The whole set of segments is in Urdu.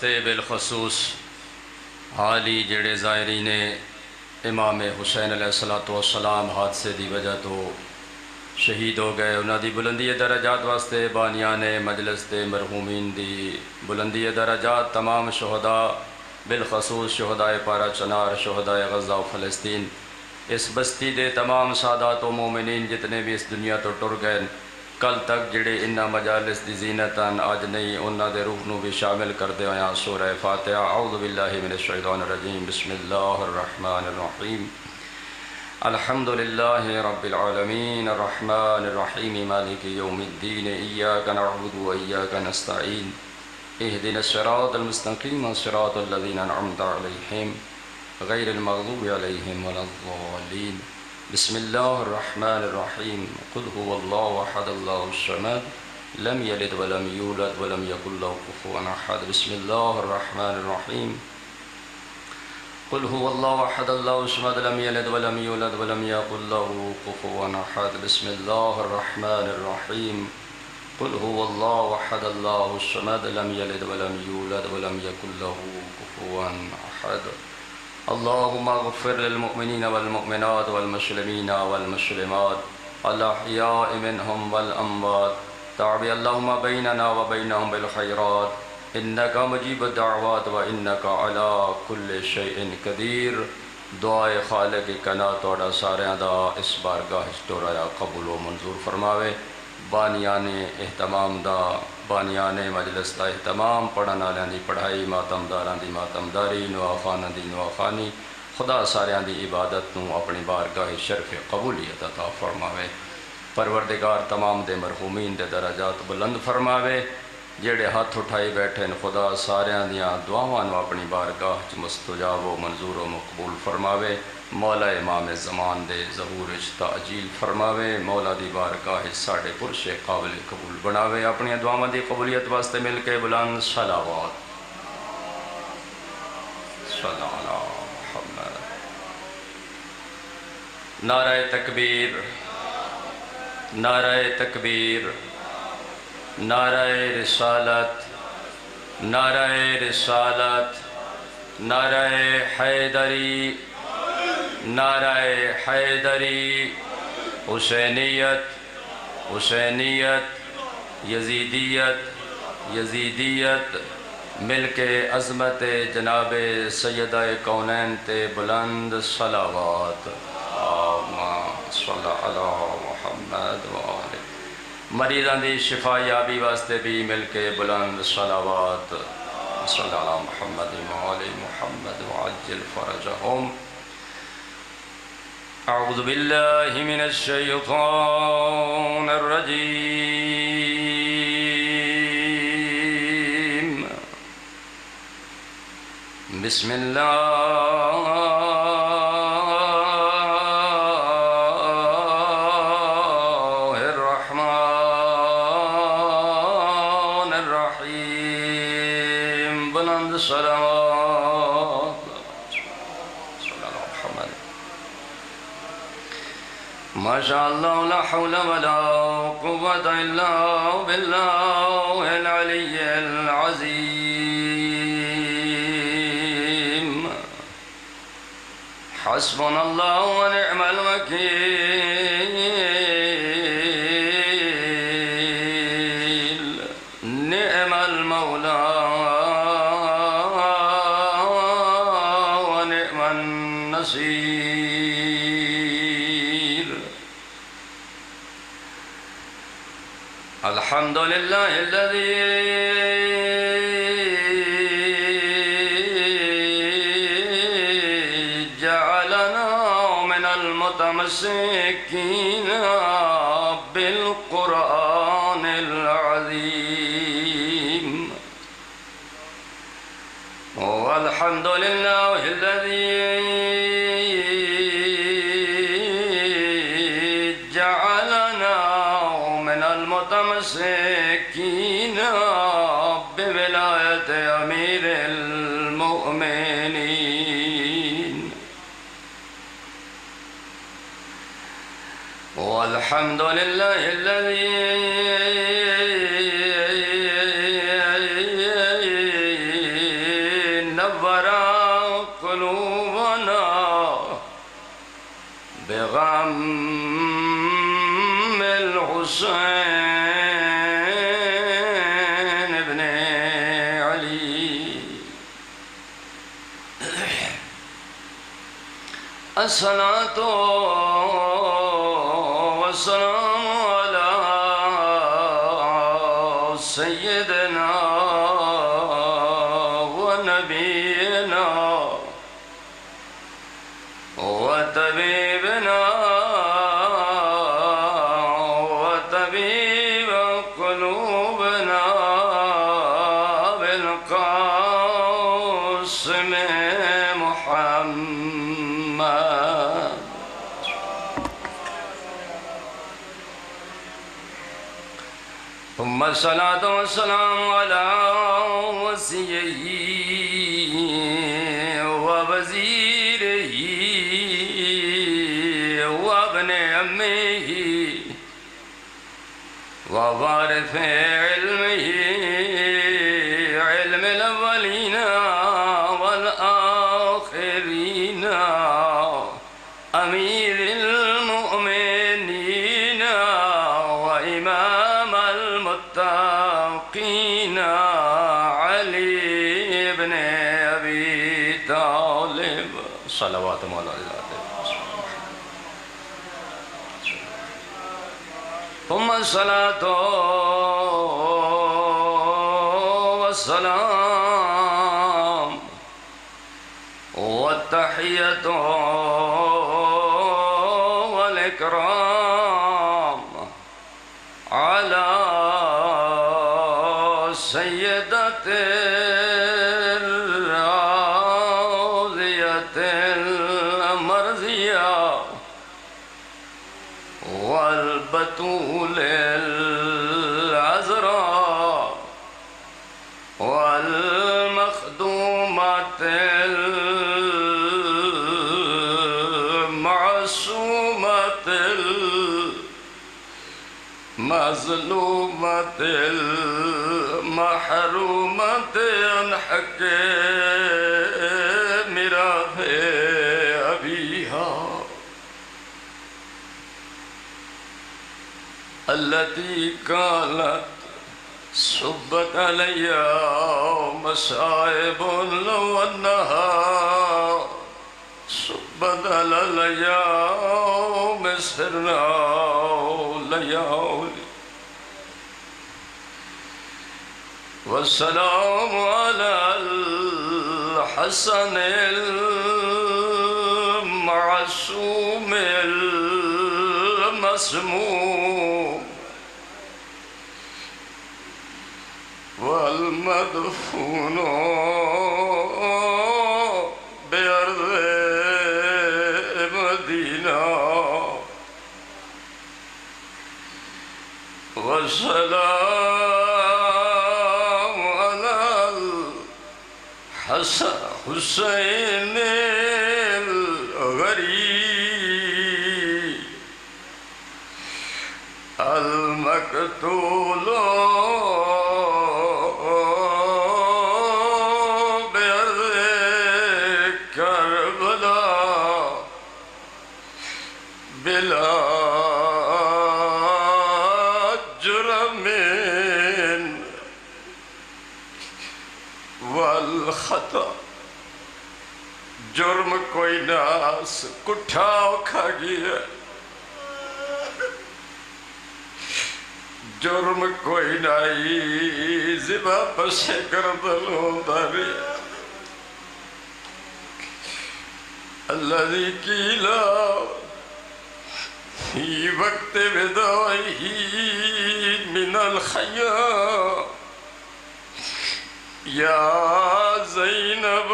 بالخصوص حالی جڑے زائرین امام حسین علیہ السلام حادثے دی وجہ تو شہید ہو گئے، انہاں دی بلندی درجات واسطے بانیان مجلس دے مرحومین دی بلندی درجات، تمام شہداء بالخصوص شہدائے پارا چنار، شہدائے غزہ و فلسطین، اس بستی دے تمام سادات و مومنین جتنے بھی اس دنیا تو ٹر گئے، کل تک جڑے انہاں مجالس دی زینتاں آج نہیں انہاں دے روح نو بھی شامل کر دے ہویاں سورہ فاتحہ۔ اعوذ باللہ من الشیطان الرجیم، بسم اللہ الرحمن الرحیم، الحمدللہ رب العالمین الرحمن الرحیم مالک یوم الدین، ایاک نعبد و ایاک نستعین، اہدنا الصراط المستقیم صراط الذین انعمت علیہم غیر المغضوب علیہم ولا الضالین۔ بسم اللہ الرحمن الرحیم، قل هو اللہ احد اللہ الصمد لم یلد ولم یولد ولم یکن له کفوا احد۔ بسم اللہ الرحمن الرحیم، قل هو اللہ احد اللہ الصمد لم یلد ولم یولد ولم یکن له کفوا احد۔ بسم اللہ الرحمن الرحیم، قل هو اللہ احد اللہ الصمد لم یلد ولم یولد ولم یکن له کفوا احد۔ اللہم اغفر للمؤمنین والمؤمنات والمسلمین والمسلمات الاحیاء منہم والاموات، تعبی اللہم بیننا وبینہم بالخیرات انکا مجیب الدعوات وانکا علی کل شیء قدیر۔ دعائے خالق کنا توڑا ساریاں دا اس بارگاہ اسٹورایا قبول و منظور فرماوے، بانیان اہتمام دا بانیان مجلس دا اہتمام، پڑھن والیاں دی پڑھائی، ماتمداراں دی ماتمداری، نواخاناں دی نواخانی، خدا ساریاں دی عبادت نو اپنی بارگاہ شرف قبولیت عطا فرماوے۔ پروردگار تمام دے مرحومین دے درجات بلند فرماوے، جڑے ہاتھ اٹھائی بیٹھے خدا ساریاں دیاں دعاواں نو اپنی بارگاہ چ مستجاب و منظور و مقبول فرماوے۔ مولا امام زمان دے ظہور وچ تعجیل فرماوے، مولا دی بارگاہ ساڈے پرش قابل قبول بناوے۔ اپنی دعاواں دی قبولیت واسطے مل کے بلند صلوات صلی علی محمد۔ نعرہ تکبیر، نعرہ تکبیر، نعرہ رسالت، نعرہ رسالت، نعرہ حیدری، نعرہ حیدری، حسینیت، حسینیت، یزیدیت، یزیدیت، مل کے عظمت جناب سیدہ کونین تے بلند صلوات، اللہم صلی علی محمد وآلہ۔ مریضاں دی شفا یابی واسطے بھی مل کے بلند صلوات، صلی علی محمد وآلہ محمد وعجل فرجہم۔ اعوذ باللہ من الشیطان الرجیم، بسم اللہ الرحمن الرحیم، بلند صلوات، صلی اللہ محمد۔ ما شاء اللہ لا حول ولا قوة الا باللہ العلی العظیم، حسبنا اللہ ونعم الوکیل، نعم المولا ونعم النصیر۔ الحمد للہ الذی جعلنا من المتمسکین بالقرآن العظیم، والحمد للہ الذی جعلنا من المتمسکین بولایت امیر المؤمنین، والحمد للہ الذی الحسين ابن علي. الصلاة والسلام على سيدنا ونبينا وطبيبنا وطبيب قلوبنا بالقاسم محمد. ثم الصلاة والسلام على وصيه ووزيره وابن عمه ووارث علمه علم الأولين والآخرين أمير المؤمنين وإمام المتقين علي بن أبي طالب صلوات مولانا. ثم الصلاة والسلام والتحية والإكرام على سيدة الراضية المرضية والبتول العذراء والمخدومة المعصومة المظلومة المحرومة عن حق ميراث أبيها التي كانت صبت علي مصائب والنهار صبت علي مسرنا ليالي. والسلام على الحسن المعصوم المسموم والمدفون بأرض مدينة. والسلام على الحسين الغريب المقتول بلا جرم والخطا. جرم کوئی ناس کٹھاؤ کھا گیا، جرم کوئی نائی زبا پسے گردلوں داری. الذي قيل في وقت وداعه من الخيام يا زينب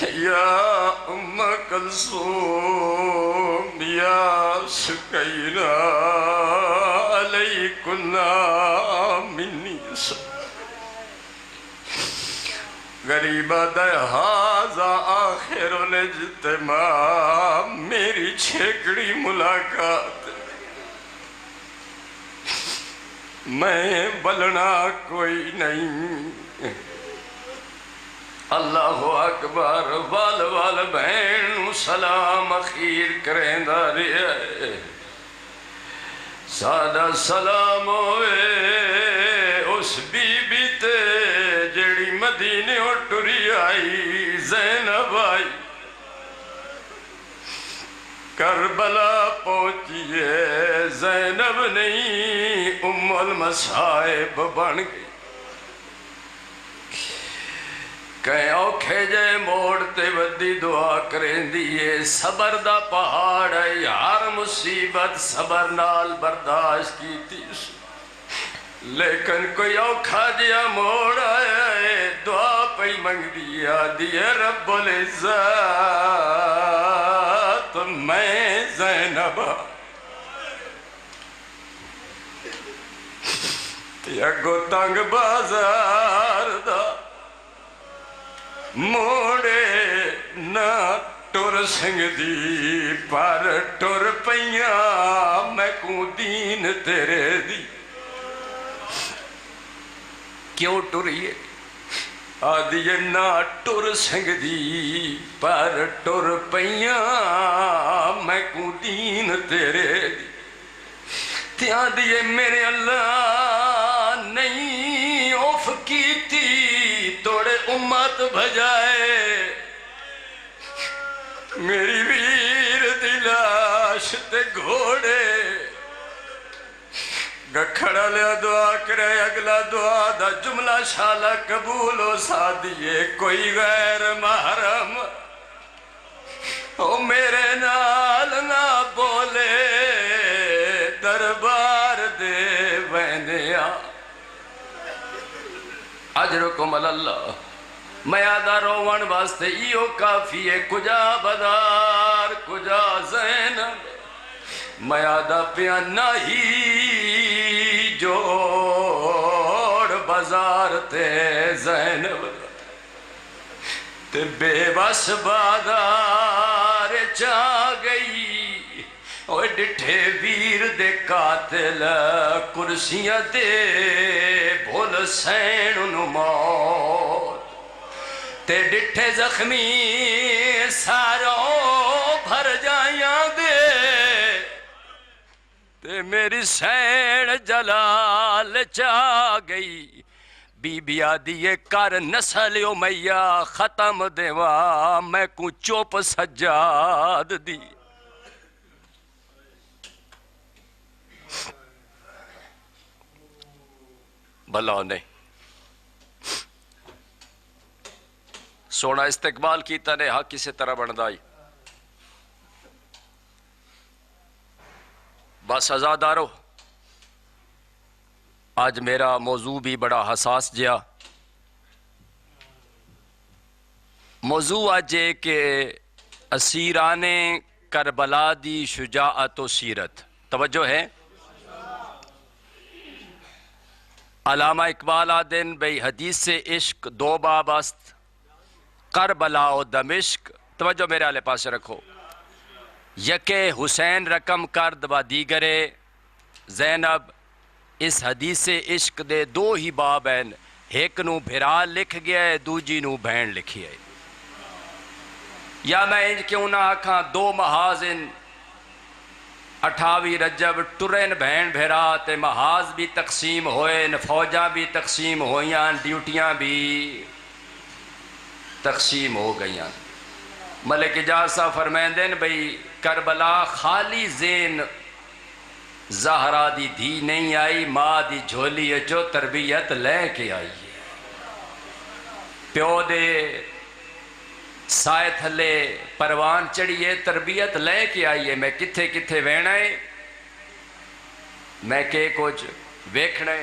يا أم كلثوم يا سكينة عليكنا مني غریبہ دہازہ آخر الاجتماع میری چھیکڑی ملاقات. میں بلنا کوئی نہیں. اللہ اکبر. وال وال بہن سلام اخیر کریں دارے. سادہ سلام ہوئے اس بی بی تے جڑی مدینے ٹری آئی زینب آئی کربلا پہنچی ہے زینب نہیں ام المصائب بن گئی کہیں اوکھے جے موڑتے ودی دعا کریں دیئے صبر دا پہاڑ ہے یار مصیبت صبر نال برداشت کی تیس لیکن کوئی اوکھا جیا موڑ آیا ہے دعا پہ منگ دیا دیئے رب العزت میں زینب یا گو تنگ بازار دا موڑے نہ ٹر سنگ دی پر ٹر پئیاں میں کو دین تیرے دی کیوں ٹریے آدھیے نہ ٹر سنگ دی پر ٹر پئیاں میں کو دین تیرے دی تیاں دیئے میرے اللہ نہیں اوف کی تھی توڑے امت بھجائے میری ویر دلاش تے گھوڑے گکھڑا لیا دعا کرے اگلا دعا دا جملہ شالا قبول ہو سادیے کوئی غیر محرم او میرے نال نہ بولے دربار دے وینیا اجرکم اللہ میادہ روان واسطے ایو کافی ہے کجا بدار کجا زینب میادہ پیانا ہی جوڑ بازار تے زینب تے بے بس بادار چاہ گئی اوہ ڈٹھے ویر دے قاتل کرسیاں دے بھول سین موت تے ڈٹھے زخمی ساروں بھر جائیاں دے تے میری سین جلال چاہ گئی بی بی آدھیے کر نسل امیہ ختم دیوا میں کو چوپ سجاد دی بھلا نہیں سونا استقبال کیتا نے حق کسی طرح بندائی بس ازادارو آج میرا موضوع بھی بڑا حساس جیا موضوع آج ہے کہ اسیران کربلا دی شجاعت و سیرت توجہ ہے علامہ اقبال آدن بھئی حدیث سے عشق دو باب است کربلا و دمشق توجہ میرے آلے پاس رکھو یکے حسین رقم کرد و دیگرے زینب اس حدیث سے عشق دے دو ہی باب ہیں ایک نو بھرا لکھ گیا ہے دوجی نو بہن لکھی ہے یا میں ان کیوں نہ آکھاں دو محاذ ان 28 رجب ٹرین بہن بھیرا تے محاذ بھی تقسیم ہوئے فوجاں بھی تقسیم ہوئیاں ڈیوٹیاں بھی تقسیم ہو گئیاں ملک اجاز صاحب فرمائیں دین بھئی کربلا خالی زین زہرا دی دھی نہیں آئی ماں دی جھولی جو تربیت لے کے آئی ہے پیو دے سائے تھلے پروان چڑھیے تربیت لے کے آئیے میں کتھے کتھے وینا ہے میں کہ کچھ ویکھنے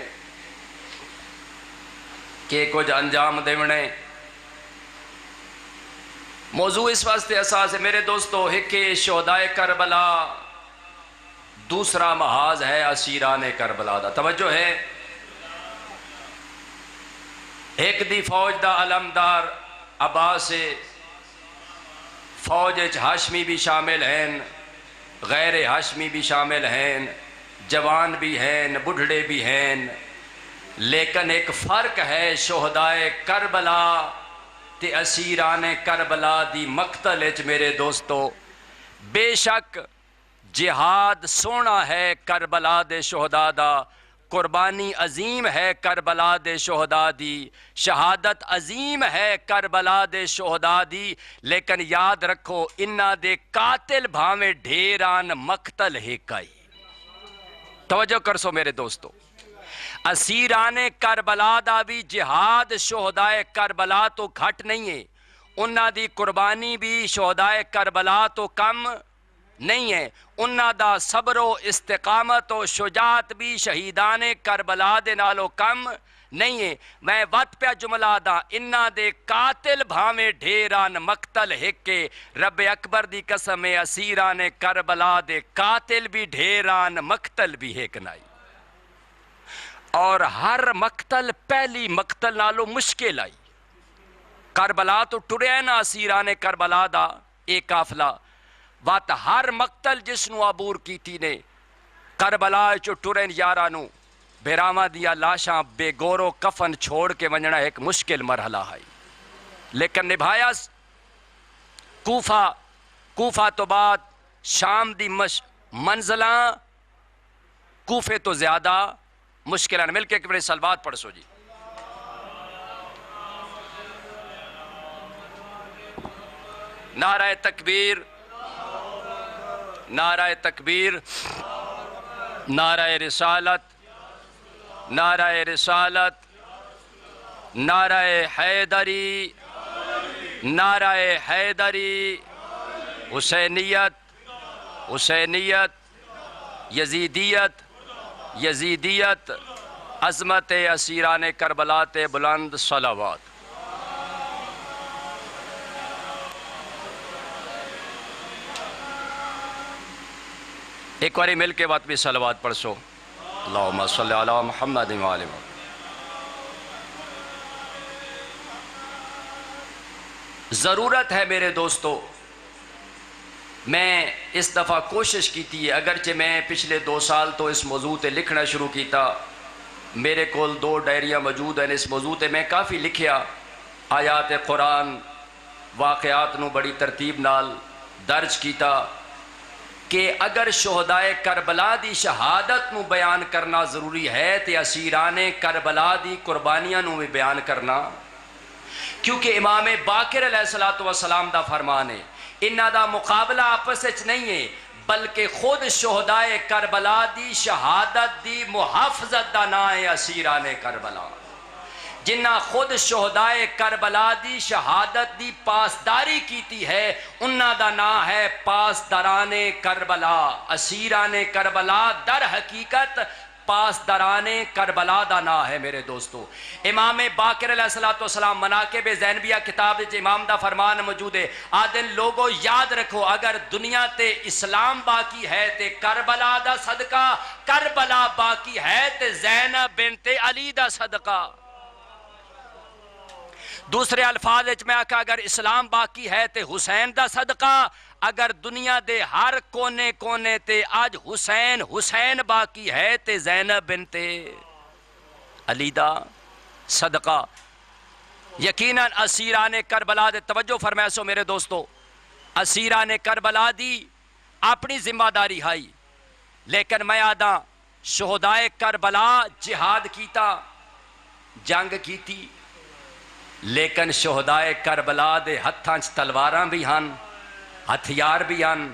کہ کچھ انجام دیونے موضوع اس واسطے اساس ہے میرے دوستو ایک شہدائے کربلا دوسرا محاذ ہے اسیران کربلا دا توجہ ہے ایک دی فوج دا علمدار عباس فوج ہاشمی بھی شامل ہیں غیر ہاشمی بھی شامل ہیں جوان بھی ہیں بڑھڑے بھی ہیں لیکن ایک فرق ہے شہدائے کربلا تے اسیران کربلا دی مقتل اچ میرے دوستو بے شک جہاد سونا ہے کربلا دے شہداء دا، قربانی عظیم ہے کربلا دے شہداء دی، شہادت عظیم ہے کربلا دے شہداء دی، لیکن یاد رکھو انہاں دے قاتل بھاویں ڈھیران مقتل ہکائی۔ توجہ کرسو میرے دوستو، اسیران کربلا دا بھی جہاد شہداء کربلا تو گھٹ نہیں ہے، انہاں دی قربانی بھی شہداء کربلا تو کم نہیں ہے، انہاں دا صبر و استقامت و شجاعت بھی شہیدان کربلا دے نالو کم نہیں ہے۔ میں وقت پہ جملہ دا، انہاں دے قاتل بھاویں ڈھیران مقتل ہکے، رب اکبر دی قسم اسیران کربلا دے قاتل بھی ڈھیران مقتل بھی ہکنائی، اور ہر مقتل پہلی مقتل نالو مشکل آئی۔ کربلا تو ٹرے نا اسیران کربلا دا ایک قافلہ، وات ہر مقتل جس نو عبور کیتی نے، کربلا چو ٹرین یارانو بیراما دیا لاشاں بے گورو کفن چھوڑ کے ونجنا ایک مشکل مرحلہ ہے، لیکن نبھایا کوفہ تو بعد شام دی منزلاں کوفے تو زیادہ مشکلان۔ مل کے ایک بڑے سلوات پڑھ سو جی۔ نعرہ تکبیر، نعرہ تکبیر، نعرہ رسالت، نعرہ رسالت، نعرہ حیدری، نعرہ حیدری، حسینیت، حسینیت، یزیدیت، یزیدیت، عظمت اسیران کربلا تے بلند صلوات۔ ایک باری مل کے بات بھی صلوات پڑھ سو، اللہم صلی علی محمد و آلہ محمد۔ ضرورت ہے میرے دوستو، میں اس دفعہ کوشش کی تھی، اگرچہ میں پچھلے 2 سال تو اس موضوع تے لکھنا شروع کیتا، میرے کول 2 ڈائریاں موجود ہیں اس موضوع تے، میں کافی لکھیا، آیات قرآن واقعات نو بڑی ترتیب نال درج کیتا کہ اگر شہداء کربلا دی شہادت نو بیان کرنا ضروری ہے تے اسیران کربلا دی قربانیاں نو بھی بیان کرنا، کیونکہ امام باقر علیہ السلام دا فرمان ہے، انہاں دا مقابلہ آپس وچ نہیں ہے، بلکہ خود شہداء کربلا دی شہادت دی محافظت دا نام ہے اسیران کربلا۔ جنہ خود شہداء کربلا دی شہادت دی پاسداری کیتی ہے، انہاں دا نام ہے پاسداران کربلا۔ اسیران کربلا در حقیقت پاسداران کربلا دا نام ہے میرے دوستو۔ امام باقر علیہ السلام مناقب زینبیہ کتاب وچ امام دا فرمان موجود ہے، آدن لوگو یاد رکھو اگر دنیا تے اسلام باقی ہے تے کربلا دا صدقہ، کربلا باقی ہے تے زینب بنت علی دا صدقہ۔ دوسرے الفاظ وچ میں آکھا اگر اسلام باقی ہے تے حسین دا صدقہ، اگر دنیا دے ہر کونے کونے تے آج حسین باقی ہے تے زینب بنت علی دا صدقہ۔ یقیناً اسیران کربلا دے توجہ فرمائے سو میرے دوستو، اسیران کربلا دی اپنی ذمہ داری ہے، لیکن میں آدھا شہداء کربلا جہاد کیتا، جنگ کیتی، لیکن شہداء کربلا دے ہتھاں چ تلواراں بھی ہن، ہتھیار بھی ہن۔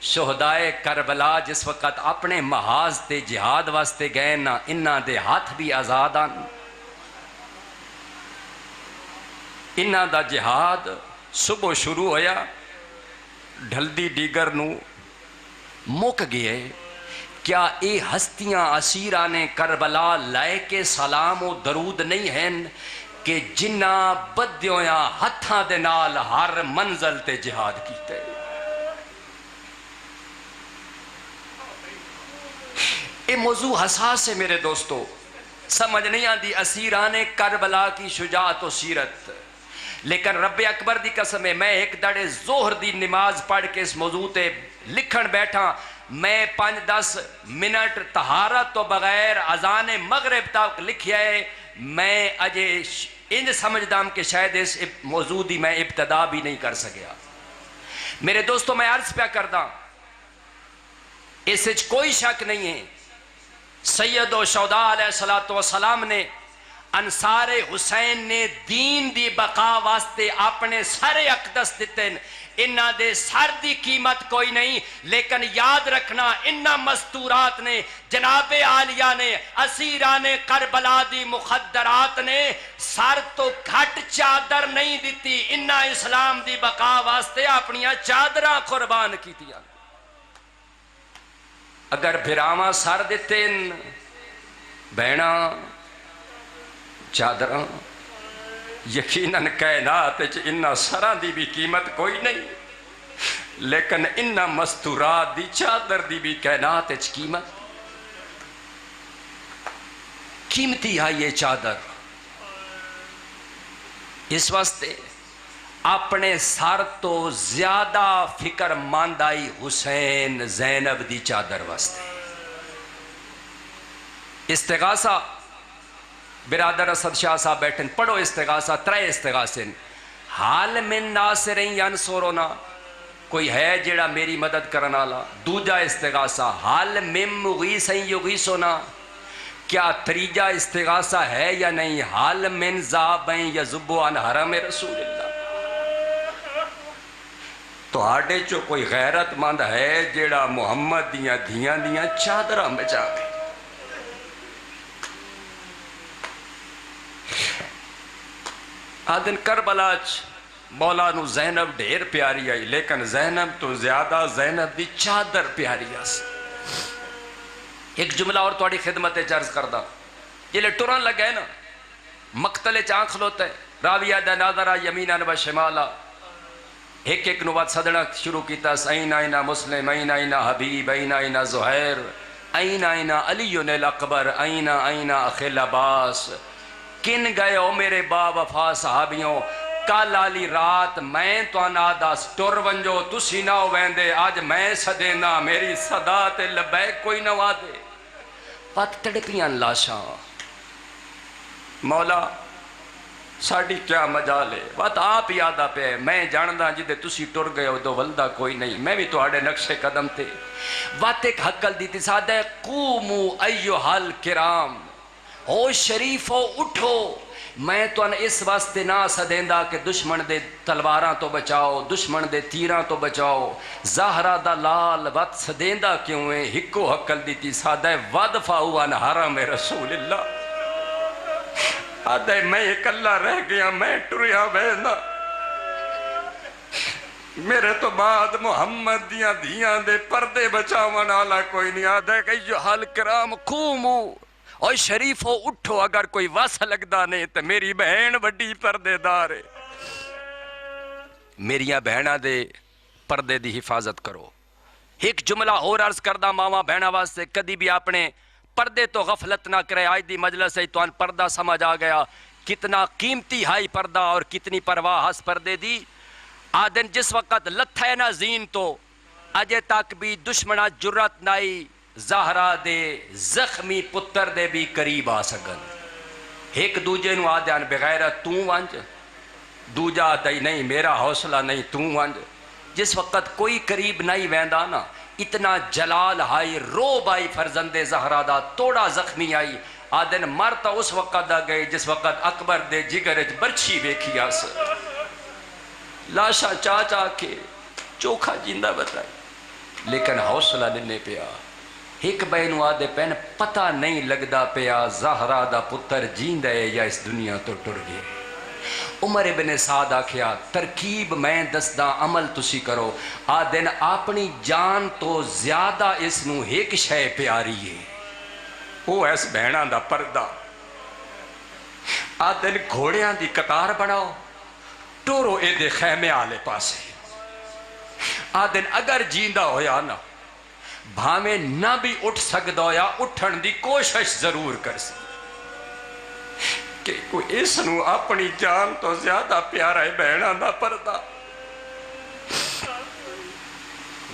شہداء کربلا جس وقت اپنے محاذ تے جہاد واسطے گئے نا، انہاں دے ہاتھ بھی آزاد ہن۔ انہاں دا جہاد صبح شروع ہویا، ڈھلدی ڈیگر نو مک گئے۔ کیا اے ہستیاں اسیران کربلا لائے کے سلام و درود نہیں ہیں کہ جنہ بدیویاں ہتھاں دے نال ہر منزل تے جہاد کیتے؟ یہ موضوع حساس ہے میرے دوستو، سمجھ نہیں آتی اسیران کربلا کی شجاعت و سیرت، لیکن رب اکبر دی قسم ہے میں ایک دڑے ظہر دی نماز پڑھ کے اس موضوع تے لکھن بیٹھا، میں 5-10 منٹ طہارت تو بغیر اذان مغرب تک لکھیا ہے۔ میں اجے انج سمجھدام کہ شاید اس موضوع دی میں ابتدا بھی نہیں کر سکیا۔ میرے دوستو میں عرض پہ کردہ اس وچ کوئی شک نہیں ہے سید و شہداء علیہ الصلوۃ والسلام نے انصار حسین نے دین دی بقا واسطے اپنے سر اقدس دیتے ہیں، انہ دے سر دی قیمت کوئی نہیں، لیکن یاد رکھنا انہ مستورات نے، جناب عالیہ نے، اسیران کربلا دی مخدرات نے سر تو گھٹ چادر نہیں دیتی، انہ اسلام دی بقا واسطے اپنیاں چادراں قربان کیتیاں۔ اگر بھراواں سر دیتے بہنا چادراں، یقیناً کائنات انہ سراں دی بھی قیمت کوئی نہیں، لیکن انہ مستورات دی چادر دی بھی کائنات قیمت قیمتی ہے یہ چادر۔ اس واسطے اپنے سر تو زیادہ فکر مند آئی حسین زینب دی چادر واسطے۔ استغاثہ برادر اسد شاہ صاحب بیٹھن، پڑھو استغاثہ، 3 استغاثے، حال من ناصرین ینصرنا، کوئی ہے جڑا میری مدد کرنا والا۔ دوجا استغاثہ حال من مغیثین یغیثنا، کیا تریجا استغاثہ ہے یا نہیں، حال من ذابین یذب عن حرم رسول اللہ۔ تو آڈے چو کوئی غیرت مند ہے جڑا محمد دیاں دھیاں دیاں چادراں بچا گئے۔ آدن کربلاچ مولا نو زینب ڈھیر پیاری آئی، لیکن زینب تو زیادہ زینب دی چادر پیاری آس۔ ایک جملہ اور توڑی خدمت عرض کردہ، یہ لے ٹران لگے نا مقتل چاں کھلوتا ہے، راویہ دا ناظرہ یمیناً و شمالا، ایک ایک نوات صدنہ شروع کیتا، این اینا مسلم، این اینا حبیب، این اینا زہیر، این اینا علی الاکبر، این اینا اخیل عباس، کن گئے او میرے با وفا صحابیوں، کل آلی رات میں تو آنادا سٹور ونجو تسی نہ ویندے، آج میں صدینا میری صدا تے لبیک کوئی نہ وادے۔ پت تڑپیاں لاشاں، مولا ساڑی کیا مجال ہے، بات آپ یادہ پہ میں جاندہ جدے تسی ٹر گئے ہو دو ولدہ کوئی نہیں، میں بھی تو آڑے نقش قدم تھے۔ بات ایک حقل دی تھی سادہ، قومو ایوہا الکرام، ہو شریف ہو اٹھو، میں تو ان اس واسطے نہ سدیندہ کہ دشمن دے تلواراں تو بچاؤ، دشمن دے تیراں تو بچاؤ، زہرہ دا لال وقت سدیندہ کیوں ہے، ہکو حقل دیتی سادہ وَدْفَعُ عَنْ حَرَمِ رسول اللہ۔ آدھے میں ایک اللہ رہ گیا، میں ٹریا بینا، میرے تو بعد محمد دیاں دیاں دے پردے بچاون والا کوئی نہیں۔ آدھے کہ جو حال کرام قومو، اور شریف ہو اٹھو، اگر کوئی واسہ لگدا نہیں تو میری بہن بڑی پردے دار ہے، میریاں بہنہ دے پردے دی حفاظت کرو۔ ایک جملہ اور عرض کردہ ماما بہنہ واسطے، کدی بھی اپنے پردے تو غفلت نہ کرے، آج دی مجلس ہے تو ان پردہ سمجھ آ گیا کتنا قیمتی ہائی پردہ اور کتنی پرواہ اس پردے دی۔ آدن جس وقت لتھے نہ زین تو اجے تک بھی دشمنہ جرت نائی زہرہ دے زخمی پتر دے بھی قریب آ سکن۔ ایک دوجے نو آدھان بغیرت توں وانج، دوجہ آدھائی نہیں میرا حوصلہ نہیں توں وانج۔ جس وقت کوئی قریب نہیں ویندہ نا، اتنا جلال آئی، روب آئی فرزند زہرہ دا، توڑا زخمی آئی۔ آدھن مرتا اس وقت دا گئے جس وقت اکبر دے جگرج برچھی بیکھی آس، لاشا چاچا کے چوکھا جیندہ بتائی، لیکن حوصلہ لینے پہ آ۔ ایک بینو آدھے پہن پتہ نہیں لگدا پیا زہرہ دا پتر جیندہ ہے یا اس دنیا تو ٹر گئے۔ عمر ابن سعد آکھیا ترکیب میں دسدہ عمل تسی کرو، آدھن اپنی جان تو زیادہ اس نو ایک شے پیاری ہے، وہ اس بہنہ دا پردہ۔ آدھن گھوڑیاں دی قطار بناؤ، ٹورو اے دے خیمے آلے پاسے۔ آدھن اگر جیندہ ہویا نا، بھامے نہ بھی اٹھ سکدو یا اٹھن دی کوشش ضرور کر سی، کہ کوئی اس نو اپنی جان تو زیادہ پیارا ہے بہنہ دا پردہ۔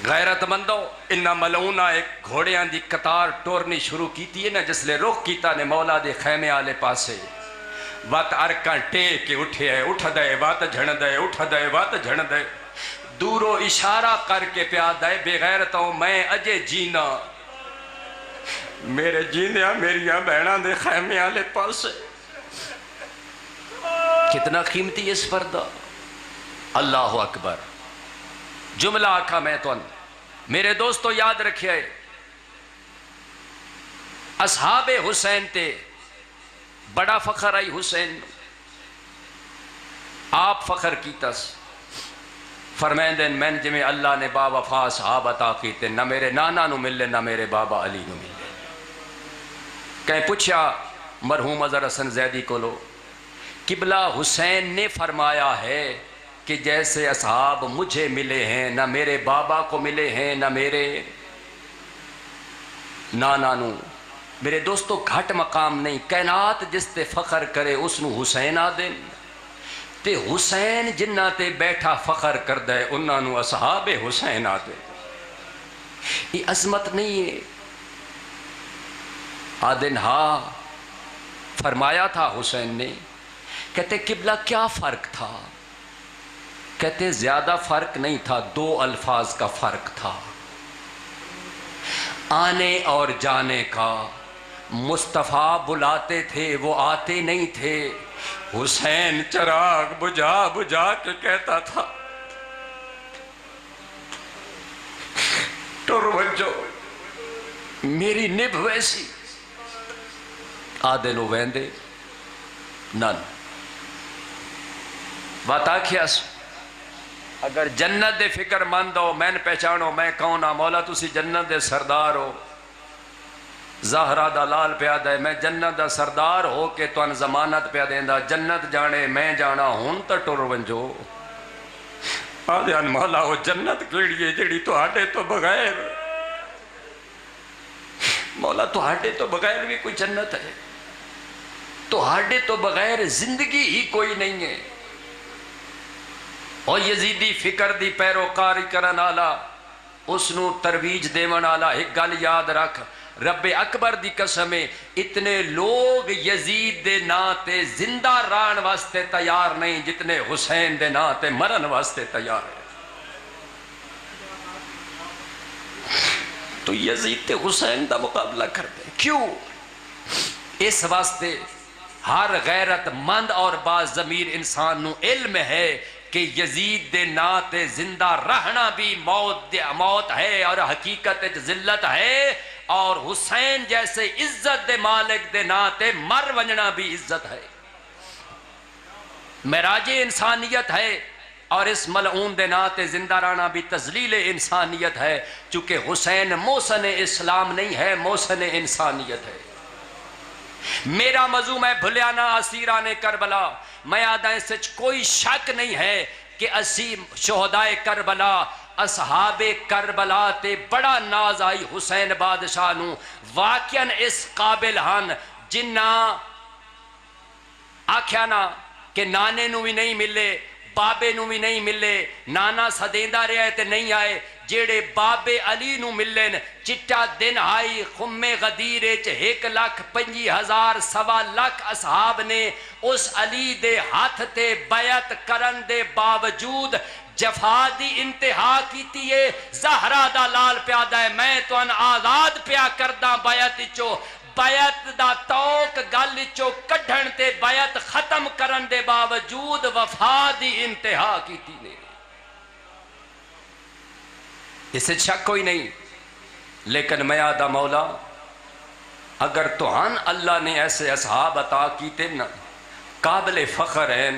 غیرت مندو انہا ملعونہ ایک گھوڑیاں دی قطار ٹورنی شروع کیتی ہے نا، جس لے رخ کیتا نے مولا دے خیمے آلے پاسے، وات ارکان ٹے کے اٹھے ہے، اٹھ دے وات جھڑ دے، اٹھ دے وات جھڑ دے، دورو اشارہ کر کے پیادا ہے بغیرتوں میں اجے جینا میرے جیندیاں میریاں بہناں دے خیمے والے پاسے کتنا قیمتی اس پردہ. اللہ اکبر. جملہ آکھا میں تو میرے دوستو یاد رکھئے اصحاب حسین تے بڑا فخر آئی حسین آپ فخر کیتا فرمائیں دین میں جمیں اللہ نے با وفا صحاب عطا کیتے نہ میرے نانا نو ملے نہ میرے بابا علی نو ملے. کہیں پوچھا مرحوم اظہر حسن زیدی کو لو قبلہ حسین نے فرمایا ہے کہ جیسے اصحاب مجھے ملے ہیں نہ میرے بابا کو ملے ہیں نہ میرے نانا نو. میرے دوستو گھٹ مقام نہیں کائنات جس تے فخر کرے اس نو حسین آ دیں تے حسین جنہ تے بیٹھا فخر کر دے انہاں نو اصحاب حسین آ دیں. یہ عظمت نہیں ہے. آدن ہاں فرمایا تھا حسین نے کہتے قبلہ کیا فرق تھا کہتے زیادہ فرق نہیں تھا دو الفاظ کا فرق تھا آنے اور جانے کا. مصطفیٰ بلاتے تھے وہ آتے نہیں تھے. حسین چراغ بجھا بجھا کے کہتا تھا توجہ میری نبھ ویسی آدھے لو ویندے نن بات آکھیا اگر جنت دے فکر مند ہو میں پہچانو میں کون ہاں مولا تسی جنت دے سردار ہو زہرہ دا لال پیادہ ہے میں جنت دا سردار ہو کے تو ان ضمانت پیا دیندہ جنت جانے میں جانا ہون تا ٹر ونجو آدھے ان مولا ہو جنت کیڑیے جڑی تو آٹے تو بغیر مولا تو آٹے تو بغیر بھی کوئی جنت ہے تو آٹے تو بغیر زندگی ہی کوئی نہیں ہے. اور یزیدی فکر دی پیروکاری کرن آلا اس نو ترویج دیون آلا ایک گل یاد رکھ رب اکبر دی قسمیں اتنے لوگ یزید دے ناتے زندہ ران واسطے تیار نہیں جتنے حسین دے ناتے مرن واسطے تیار ہے. تو یزید تے حسین دا مقابلہ کرتے ہیں کیوں؟ اس واسطے ہر غیرت مند اور باز ضمیر انسان نو علم ہے کہ یزید دے ناتے زندہ رہنا بھی موت ہے اور حقیقت ذلت ہے اور حسین جیسے عزت دے مالک دے ناتے مر ونجنا بھی عزت ہے معراج انسانیت ہے اور اس ملعون دے ناتے زندہ رہنا بھی تذلیل انسانیت ہے چونکہ حسین محسن اسلام نہیں ہے محسن انسانیت ہے. میرا موضوع میں بھلیانا اسیران کربلا میں آدھا اس سے کوئی شک نہیں ہے کہ اسی شہدائے کربلا اصحاب کربلا تے بڑا ناز آئی حسین بادشاہ نو واقعاً اس قابل ہن جنہ آکھیا نا کہ نانے نو بھی نہیں ملے بابے نو بھی نہیں ملے نانا سدیندہ رہے تے نہیں آئے جیڑے بابے علی نو ملن چٹا دن آئی خم غدیرے چ 1,25,000 سوا لاکھ اصحاب نے اس علی دے ہاتھ تے بیعت کرن دے باوجود جفا دی انتہا کیتی ہے. زہرہ دا لال پیادہ ہے میں تو ان آزاد پیا کردہ بیعت چو بیعت دا توک گل چو کڈھن تے بیعت ختم کرن دے باوجود وفا دی انتہا کیتی نے. اسے شک کوئی نہیں لیکن میں آدھا مولا اگر توہن اللہ نے ایسے اصحاب عطا کیتے نا قابل فخر ہیں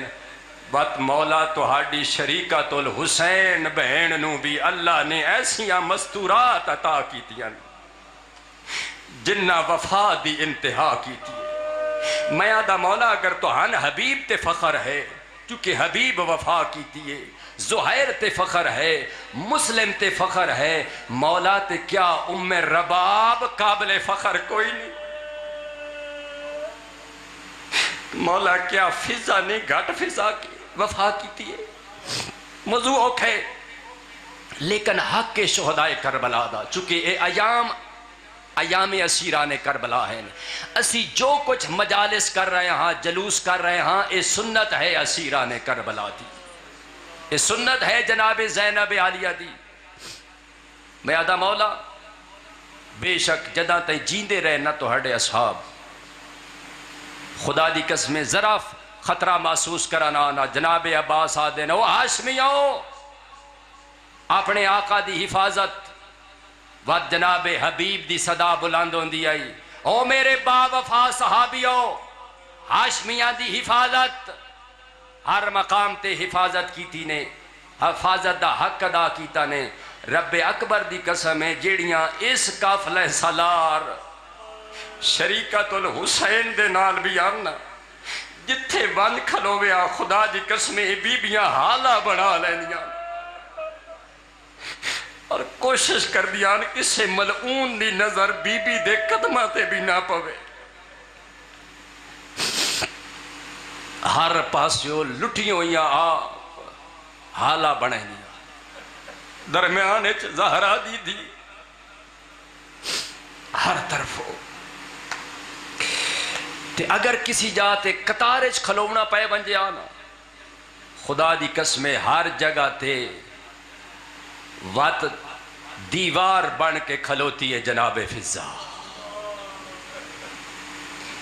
بات مولا توہاڈی شریکت الحسین بہن نو بھی اللہ نے ایسیاں مستورات عطا کیتیاں جنہ وفا دی انتہا کیتی ہے. میں آدھا مولا اگر توہن حبیب تے فخر ہے کیونکہ حبیب وفا کیتی ہے زہیر تے فخر ہے مسلم تے فخر ہے مولا تے کیا ام رباب قابل فخر کوئی نہیں. مولا کیا فضا نے گھٹ فضا کی وفا کیتی ہے موضوع اوکھے لیکن حق کے شہدائے کربلا دا چونکہ اے ایام اسیران کربلا ہیں اسی جو کچھ مجالس کر رہے ہاں جلوس کر رہے ہاں اے سنت ہے اسیران کربلا دی. یہ سنت ہے جناب زینب عالیہ دی. میں آدھا مولا بے شک جدہ تے جیندے رہے نہ تو ہڑے اصحاب خدا دی قسم ذرا خطرہ محسوس کرانا نہ جناب عباس آدھے نہ وہ ہاشمیوں اپنے آقا دی حفاظت وقت جناب حبیب دی صدا بلند ہوندی آئی او میرے با وفا صحابیوں ہاشمیاں دی حفاظت ہر مقام تے حفاظت کیتی نے حفاظت دا حق ادا کیتا نے. رب اکبر دی قسم ہے جیڑیاں اس قافلہ سالار شریکت الحسین دے نال بھی آنا جتھے ون کھلویا خدا دی قسم بیبیاں حالہ بنا لیندیاں اور کوشش کر دیا کسے ملعون دی نظر بی بی دے قدماتے بھی نہ پوے. ہر پاسیوں لٹیوں یا آپ حالہ بنے دیا درمیان زہرا دی دی ہر طرف ہو تے اگر کسی جاتے قطارج کھلونا پائے بنجے آنا خدا دی قسم ہر جگہ تے وات دیوار بن کے کھلوتی ہے جناب فضا.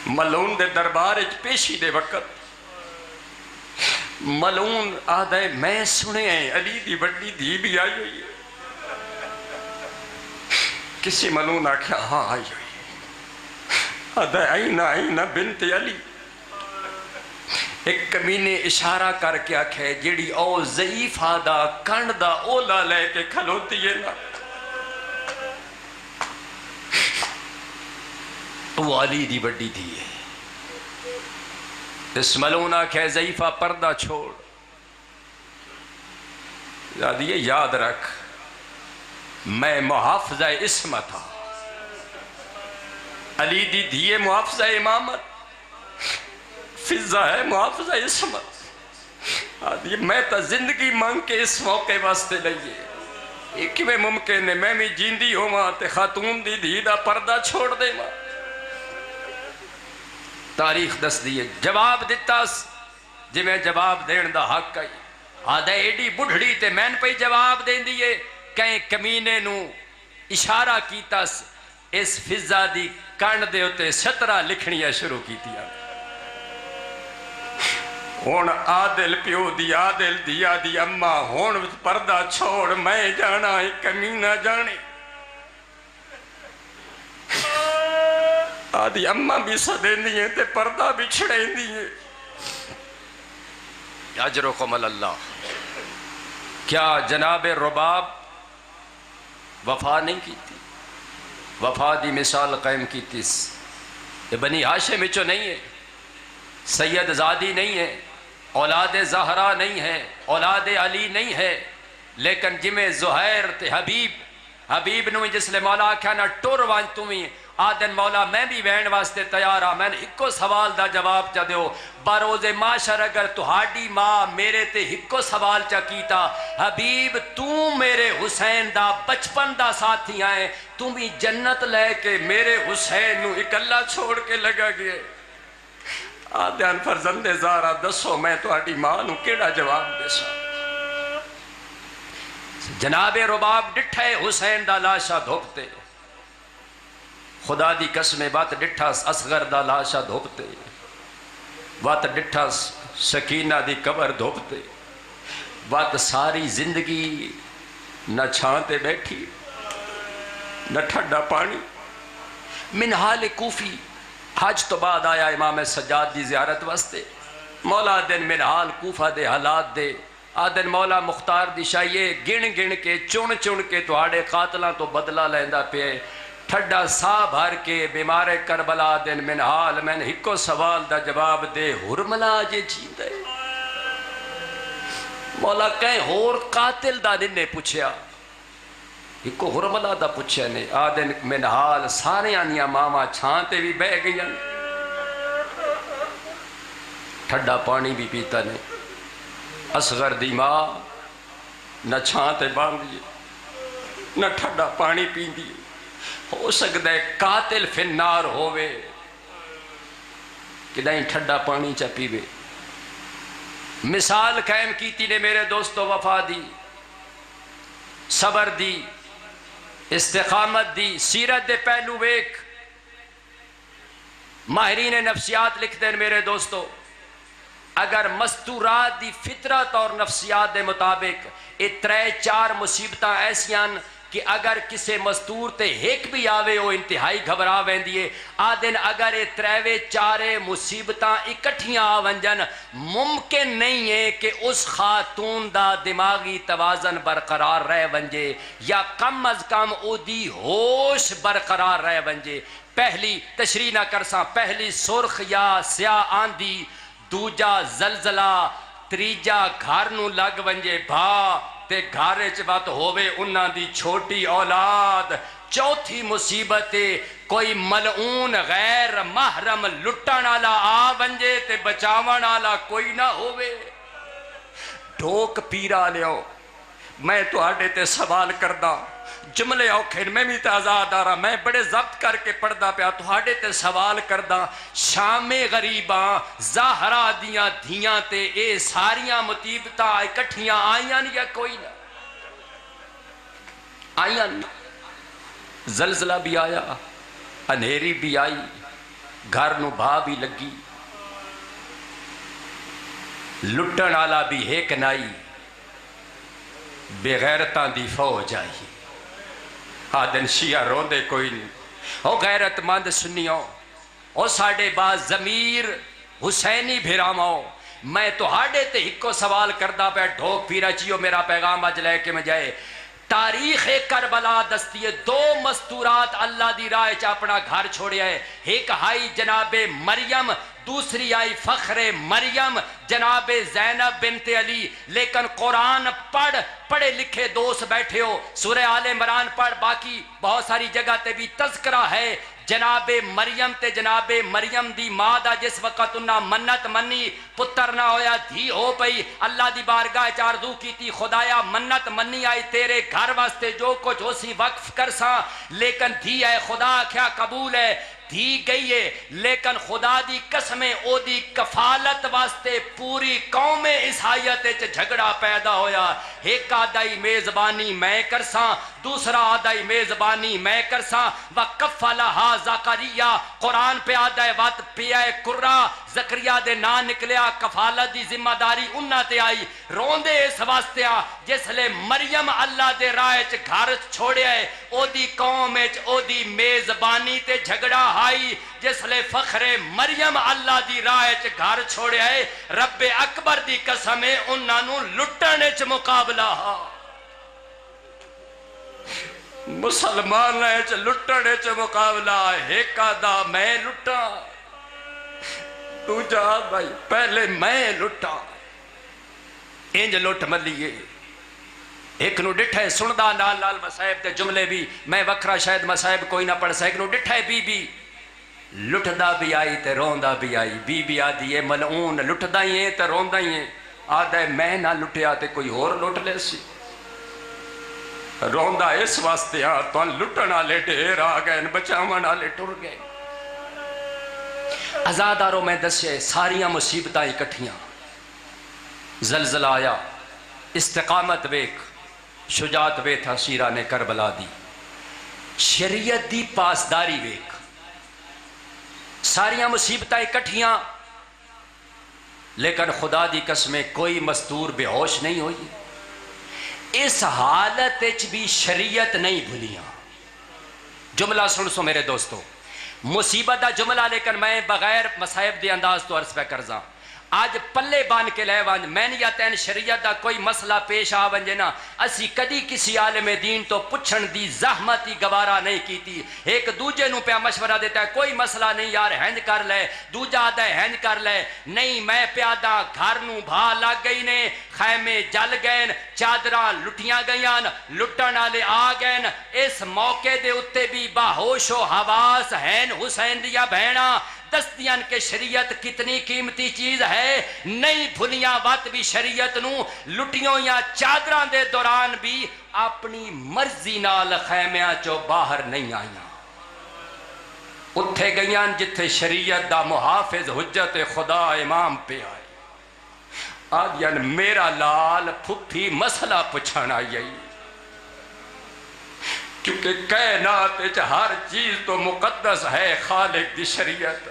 ملعون دے دربار پیشی دے وقت ملعون آدھے میں سنے ہیں علی دی بڑی دھی بھی آئی ہوئی ہے. کسی ملعون آکھا ہاں آئی ہوئی ہے آدھے آئینہ بنت علی. ایک کمینے اشارہ کر کے آکھے جیڑی او ضعیف آدھا کنڈ دا اولا لے کے کھلوتی ہے نا وہ علی دی بڑی دھی ہے. اس ملعون آکھے ضعیفہ پردہ چھوڑ یہ یاد رکھ میں محافظہ عصمت ہاں علی دی دھیے محافظہ امامت فضا ہے محافظہ عصمت. میں تا زندگی مانگ کے اس موقع واسطے لئیے ایک میں ممکن ہے میں بھی جیندی ہوں ماں تے خاتون دی دھی دا پردہ چھوڑ دے ماں. تاریخ دس دیئے جواب دیتا جی میں جواب دین دا حق آئی آدھے ایڈی بڑھڑی تے میں پہ جواب دین دیئے کہیں کمینے نو اشارہ کیتا اس فضا دی کانڈ دے ہوتے 17 لکھنیاں شروع کیتیا. ہون عادل پیو دی عادل دیا دی اماں ہون پردہ چھوڑ میں جانا ہے کمینہ جانے. آدھی اماں بھی سدین دیئے تے پردہ بھی چھڑین دیئے. اجرکم اللہ. کیا جناب رباب وفا نہیں کی تھی وفا دی مثال قائم کی تھی. یہ بنی ہاشم چو نہیں ہے سید زادی نہیں ہے اولاد زہرا نہیں ہے اولاد علی نہیں ہے لیکن جمیں زہیر تے حبیب نوی جس لئے مولا کیا نا ٹور وانج تمہیں آدن مولا میں بھی وین واسطے تیارا میں نے ہکو سوال دا جواب چا دیو باروز معاشر اگر تہاڈی ماں میرے تے ہکو سوال چا کیتا حبیب تو میرے حسین دا بچپن دا ساتھی آئے تم بھی جنت لے کے میرے حسین نو اکلا چھوڑ کے لگا گئے. آدھان فرزند زارا دسو میں تہاڈی ماں نو کیڑا جواب دے سا. جناب رباب ڈٹھے حسین دا لاشا دھوپتے خدا دی قسم بات ڈٹھا اصغر دا لاشا دھوپتے بات ڈٹھا سکینہ دی قبر دھوپتے بات ساری زندگی نہ چھانتے بیٹھی نہ ٹھڈا پانی. منحال کوفی حج تو بعد آیا امام سجاد دی زیارت واسطے مولا دن منحال کوفہ دے حالات دے آدن مولا مختار دی شاہیے گن کے چن کے توڑے قاتلاں تو بدلہ لیندہ پہ ٹھڈا سا بھر کے بیمار کربلا دن منحال میں نے ہکو سوال دا جواب دے ہرملا جے جیندے. مولا کہیں ہور قاتل دا دن نے پوچھیا ہکو ہرملا دا پوچھیا نے آدن منحال سارے آنیا ماما چھانتے بھی بہ گئی ٹھڈا پانی بھی پیتا نے اصغر دی ماں نہ چھانتے باندھیے نہ ٹھڈا پانی پین دیے. ہو سکتا ہے قاتل فنار ہوئے کہ نہیں ٹھڈا پانی چا پیوے مثال قائم کیتی نے میرے دوستو، وفا دی، صبر دی، استقامت دی، سیرت دے پہلو ویک۔ ماہرین نفسیات لکھتے ہیں میرے دوستو، اگر مستورات دی فطرت اور نفسیات دے مطابق یہ 3-4 مصیبتاں ایسیاں کہ اگر کسے مستور تے ایک بھی آوے وہ انتہائی گھبرا ویندیے۔ آدن اگر یہ 3-4 مصیبتاں اکٹھیاں آونجن، ممکن نہیں ہے کہ اس خاتون دا دماغی توازن برقرار رہ ونجے یا کم از کم او دی ہوش برقرار رہ ونجے۔ پہلی تشریح نہ کرساں، پہلی سرخ یا سیاہ آندھی، دوجا زلزلہ، تریجا گھر نو لگ ونجے بھا تے گھارے چبات ہووے انہاں دی چھوٹی اولاد، چوتھی مصیبت کوئی ملعون غیر محرم لٹن والا آ ونجے تے بچاون والا کوئی نہ ہووے۔ ڈھوک پیرا لیو، میں تواڈے تے سوال کردا، جملے اوکھے میں بھی تے آزاد آ رہا، میں بڑے ضبط کر کے پڑھدا پیا، تواڈے تے سوال کردا، شام غریباں زہرا دیاں دھیاں تے اے ساریاں مصیبتاں اکٹھیاں آئیاں یا کوئی نہ آئیاں؟ زلزلہ بھی آیا، انہیری بھی آئی، گھر نو بھا بھی لگی، لٹن والا بھی ایک نائی، بے غیرتاں دی فوج آئی۔ آدن شیعہ روندے کوئی نہیں، او غیرت مند سنیوں، او ساڑے باز ضمیر حسینی بھیراماؤ، میں تو ہاڑے تے ہکو سوال کردہ پہ ڈھوک پیرا چیو میرا پیغام اج لے کے میں جائے۔ تاریخ کربلا دستی ہے، 2 مستورات اللہ دی راہ چا اپنا گھر چھوڑے ہے، ایک ہائی جناب مریم، دوسری آئی فخر مریم جناب زینب بنت علی۔ لیکن قرآن پڑھے لکھے دوست بیٹھے ہو، سورہ آل عمران پڑھ، باقی بہت ساری جگہ تے بھی تذکرہ ہے جناب مریم تے جناب مریم دی ماں دا جس وقت انہاں منت منی، پتر نہ ہویا، دھی ہو پئی، اللہ دی بارگاہ چاردو کی تھی، خدایا منت منی آئی تیرے گھر واسطے جو کچھ ہو سی وقف کرساں، لیکن دھی ہے خدا کیا قبول ہے، دھی گئی ہے، لیکن خدا دی قسمیں او دی کفالت واسطے پوری قوم عیسائیت جھگڑا پیدا ہویا۔ ایک آدھائی میزبانی میں کرساں، دوسرا آدھائی میزبانی میں کرساں، وَقَفَّلَهَا زَكَرِيَّا، قرآن پہ آدھائی وقت پیا قرآن زکریا دے نا نکلیا، کفالت دی ذمہ داری انہاں تے آئی۔ روندے اس واسطے جس لے مریم اللہ دے راہ گھر چھوڑے ہے، او دی قوم او دی میزبانی تے جھگڑا آئی، جس لے فخر مریم اللہ دی راہ گھر چھوڑے ہے، رب اکبر دی قسم انہاں نو لٹنے چ مقابلہ ہا۔ مسلمان ہے لٹنے چ مقابلہ، ایک آدھا میں لٹا، دوجا بھائی پہلے میں لٹا، انج لٹ ملیے۔ ایک نو ڈٹھے سندہ نال نال مسائب دے جملے بھی، میں وکرا شاید مسائب کوئی نہ پڑھ سکے، نو ڈٹھے بی بی لٹدا بھی آئی تے روندا بھی آئی، بی بی آدھی ہے ملعون لٹدا ہی ہے تے روندا ہی ہے، آدھا ہے میں نہ لٹیا تے کوئی اور لٹ لے سی، روندا اس واسطے تو لٹن والے ڈھیر آ گئے، بچاون والے ٹر گئے۔ آزاداروں میں دسے ساریاں مصیبتاں اکٹھیاں، زلزلہ آیا، استقامت ویک، شجاعت وے تھا شیرہ نے کربلا دی، شریعت دی پاسداری ویک، ساریاں مصیبتاں اکٹھیاں، لیکن خدا دی قسمیں کوئی مستور بے ہوش نہیں ہوئی۔ اس حالت بھی شریعت نہیں بھولیاں۔ جملہ سن سو میرے دوستو، مصیبت دا جملہ، لیکن میں بغیر مصائب دے انداز تو عرض پہ کرزاں۔ آج پلے بان کے لے وانج میں یا تین شریعت دا کوئی مسئلہ پیش آونجے نا، اسی کدی کسی عالم دین تو پچھن دی زحمتی گوارا نہیں کیتی، ایک دوجے نو پہ مشورہ دیتا ہے کوئی مسئلہ نہیں یار ہنج کر لے، دوجا آدھا ہے ہنج کر لے، نہیں میں پیادہ گھر نو بھا لگ گئی نے، خیمے جل گئن، چادراں لٹیاں گئیاں، لٹن والے آ گئن۔ اس موقع دے اتے بھی باہوش و حواس ہیں حسین دیا بہنا دستیاں کہ شریعت کتنی قیمتی چیز ہے، نہیں بھلیاں وقت بھی شریعت نو لٹیوں یا چادران دے دوران بھی اپنی مرضی نال خیمیاں چو باہر نہیں آئیاں، اتھے گئیاں جتھے شریعت دا محافظ حجت خدا امام پہ آئے، آدیاں میرا لال پھپھی مسئلہ پچھانا آئی، کیونکہ کائنات ہر چیز تو مقدس ہے خالق دی شریعت۔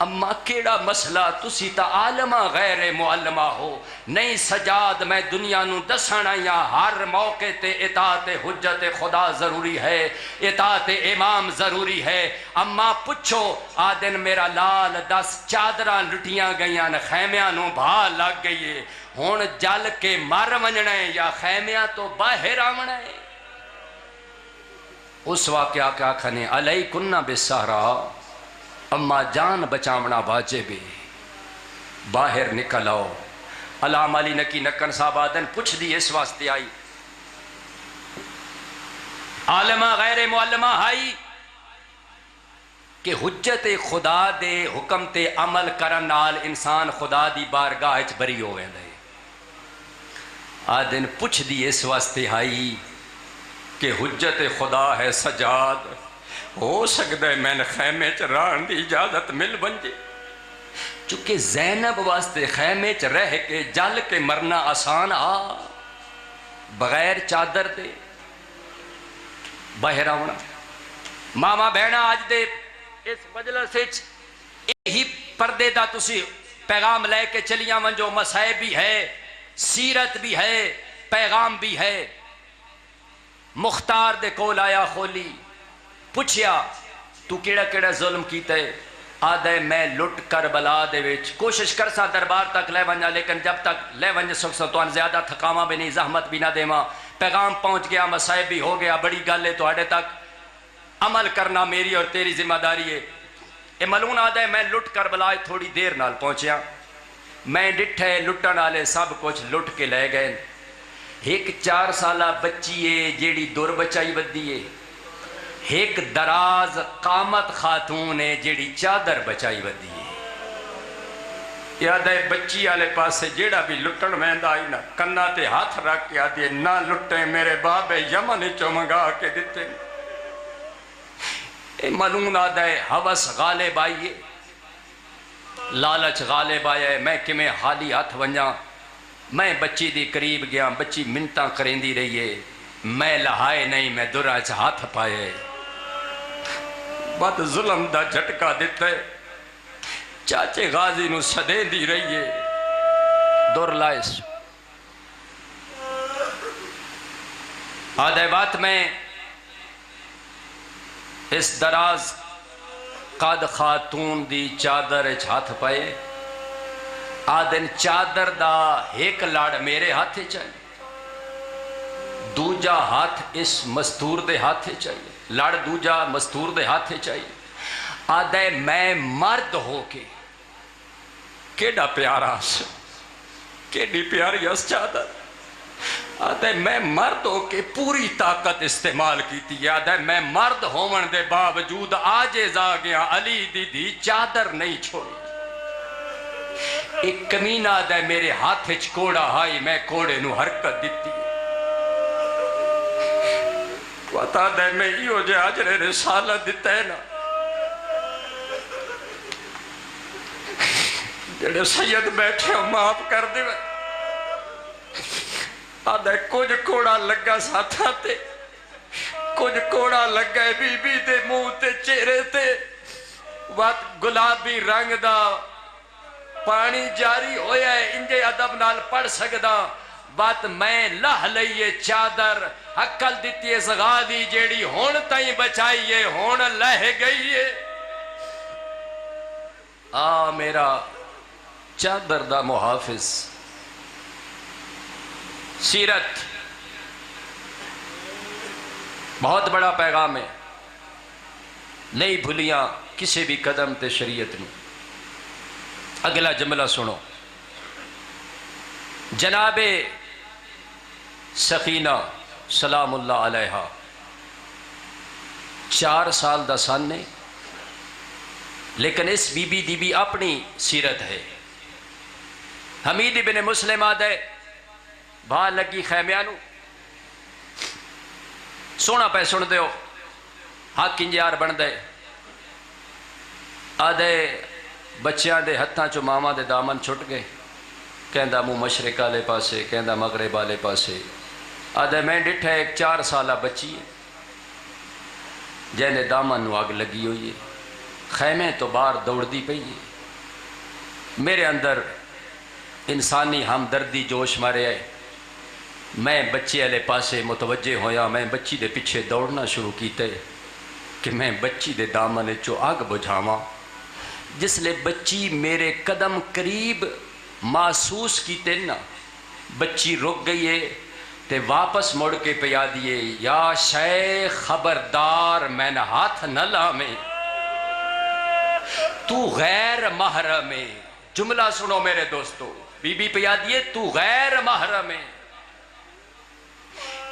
اما کیڑا مسئلہ تسی تا عالمہ غیر معلمہ ہو، نہیں سجاد میں دنیا نو دسانا یا ہر موقع تے اطاعت حجت خدا ضروری ہے، اطاعت امام ضروری ہے۔ اما پچھو آدن میرا لال 10 چادراں لٹیاں گئیاں خیمیاں نو بھا لگ گئیے، ہون جل کے مر ونجنا ہے یا خیمیاں تو باہر آونا ہے۔ اس واقعہ کیا کھنے علیکن بالسہرا، اما جان بچامنا واجب ہے، باہر نکل آؤ۔ علامہ علی نکی نکن صاحب آدن پوچھ دی اس واسطے آئی، عالمہ غیر معلمہ آئی کہ حجت خدا دے حکم تے عمل کرن نال انسان خدا دی بارگاہ وچ بری ہو ویندا ہے۔ آدن پوچھ دی اس واسطے آئی کہ حجت خدا ہے سجاد، ہو سکتا ہے میں خیمے چ رہن دی اجازت مل بنجے، چونکہ زینب واسطے خیمے چ رہ کے جل کے مرنا آسان بغیر چادر دے باہر آونا۔ ماما بہنا آج دے اس مجلس وچ یہی پردے دا تسی پیغام لے کے چلیاں ونجو، مسائب بھی ہے، سیرت بھی ہے، پیغام بھی ہے۔ مختار دے کول آیا خولی، پوچھیا تو کیڑا کیڑا ظلم کیتا ہے؟ آدھے میں لٹ کربلا دے وچ کوشش کرسا دربار تک لے ونجا، لیکن جب تک لے ونج سکسا تو زیادہ تھکاواں بھی نہیں، زحمت بھی نہ دیواں۔ پیغام پہنچ گیا، مسائب بھی ہو گیا، بڑی گل ہے تو آڑے تک عمل کرنا میری اور تیری ذمہ داری ہے۔ اے ملون آدھے میں لٹ کربلا تھوڑی دیر نال پہنچیا، میں ڈٹھے لٹن والے سب کچھ لٹ کے لے گئے۔ ایک 4 سالہ بچی ہے جیڑی دور بچائی بدی ہے، ایک دراز قامت خاتون ہے جیڑی چادر بچائی بدی ہے۔ یاد ہے بچی والے پاسے جیڑا بھی لٹن ویندا آئی نا کنا تے ہاتھ رکھ کے آدھی نہ لٹے میرے بابے یمن چوں منگا کے دیتے۔ اے ملون آدھا ہے ہوس غالب آئیے، لالچ غالب آیا ہے، میں کمیں حالی ہاتھ ونجا۔ میں بچی دی قریب گیا، بچی منتاں کریندی رہیے، میں لہائے نہیں، میں درہ چ ہاتھ پائے، بات ظلم دا جھٹکا دیتا ہے۔ چاچے غازی نو سدے دی رہیے، دور لائس آدھے بات میں اس دراز قد خاتون دی چادر ہاتھ پائے، آدن چادر دا ایک لڑ میرے ہاتھ چاہیے، دوجا ہاتھ اس مستور دے ہاتھ چاہیے، لڑ دوجا مستور دے ہاتھ چاہیے۔ آدھے میں مرد ہو کے کیڑا پیارا کیڑی پیاری اس چادر، آدھے میں مرد ہو کے پوری طاقت استعمال کی تھی۔ آدھے میں مرد ہومن دے باوجود آجز آ گیا، علی دی چادر نہیں چھوڑی۔ ایک کمینہ آدھے میرے ہاتھ وچ کوڑا آئی، میں کوڑے نو حرکت دیتی۔ پتا دے میں ایو جے اجر رسالہ دیتا ہے نا، جڑے سید بیٹھے ہو معاف کر دے۔ آدھے کچھ کوڑا لگا ساتھا تے، کچھ کوڑا لگا ہے بی بی دے منہ تے چہرے تے، وقت گلابی رنگ دا پانی جاری ہویا ہے، انجے ادب نال پڑھ سکدا۔ بات میں لہ لئیے چادر، عقل دیتی ہے زغادی جیڑی ہون تائیں بچائیے، ہون لہ گئیے۔ میرا چادر دا محافظ۔ سیرت بہت بڑا پیغام ہے، نہیں بھولیاں کسی بھی قدم تے شریعت نو۔ اگلا جملہ سنو، جناب سخینہ سلام اللہ علیہا 4 سال دا سن نے، لیکن اس بی بی دی بھی اپنی سیرت ہے۔ حمید بن مسلم آدھے بھا لگی خیمیانو سونا پہ سن دے ہو، حق انجیار بن دے۔ آدھے بچیاں دے ہتھاں چو ماما دے دامن چھٹ گئے، کہندا منہ مشرق والے پاسے، کہندا مغرب والے پاسے۔ آدھے میں ڈٹھا ایک 4 سالہ بچی ہے جہنے دامن نو اگ لگی ہوئی ہے، خیمے تو باہر دوڑدی پئی ہے۔ میرے اندر انسانی ہمدردی جوش مارے آئے، میں بچے والے پاسے متوجہ ہویا، میں بچی دے پیچھے دوڑنا شروع کیتے کہ میں بچی دے دامن چو اگ بجھاواں۔ جس لے بچی میرے قدم قریب محسوس کیتے نا، بچی رک گئی ہے تے واپس مڑ کے پیا دیے، یا شیخ خبردار میں نہ ہاتھ نہ لامے، تو غیر محرم ہے۔ جملہ سنو میرے دوستو، بی بی پیا دیے تو غیر محرم ہے۔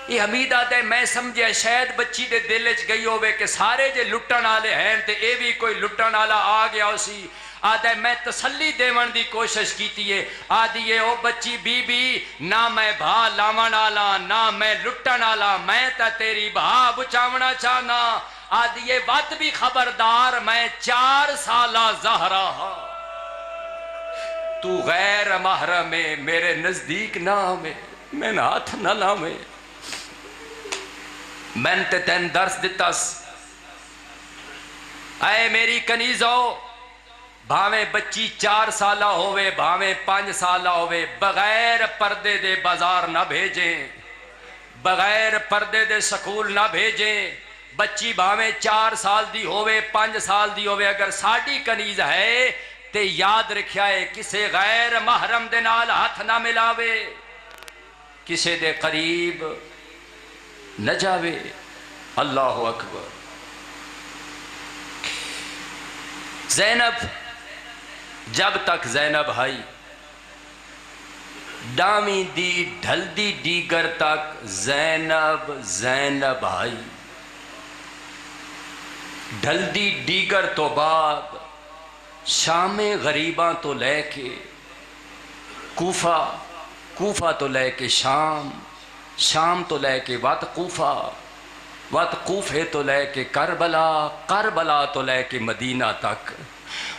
یہ حمید آدھے میں سمجھے شاید بچی دے دل وچ گئی ہوئے کہ سارے جے لٹن والے ہیں تے اے بھی کوئی لٹن والا آ گیا اسی۔ آدھے میں تسلی دیون دی کوشش کیتی ہے، آدھی او بچی بی بی نہ میں بھا لاون والا نہ میں لٹن والا، میں تا تیری بھا بچاونا چاہنا۔ آدھی وقت بھی خبردار میں 4 سالہ زہرا ہاں، تو غیر محرم ہے، میرے نزدیک نہ آوے، میں نہ ہاتھ نہ لاوے۔ میں تے تین درس دتاس، اے میری کنیزو، بھاویں بچی 4 سالہ ہوئے بھاویں 5 سالہ ہوئے، بغیر پردے دے بازار نہ بھیجیں، بغیر پردے دے سکول نہ بھیجیں۔ بچی بھاویں 4 سال دی ہوئے 5 سال دی ہوئے، اگر ساڑی کنیز ہے تے یاد رکھیا ہے کسے غیر محرم دے نال ہاتھ نہ ملاوے، کسے دے قریب نہ جاوے۔ اللہ اکبر۔ زینب، جب تک زینب آئی، ڈامی دی ڈھلدی دیگر تک زینب زینب آئی۔ ڈھلدی دیگر تو بعد شام غریباں تو لے کے کوفہ، کوفہ تو لے کے شام، شام تو لے کے وط کوفہ، وط کوفے تو لے کے کربلا، کربلا تو لے کے مدینہ تک۔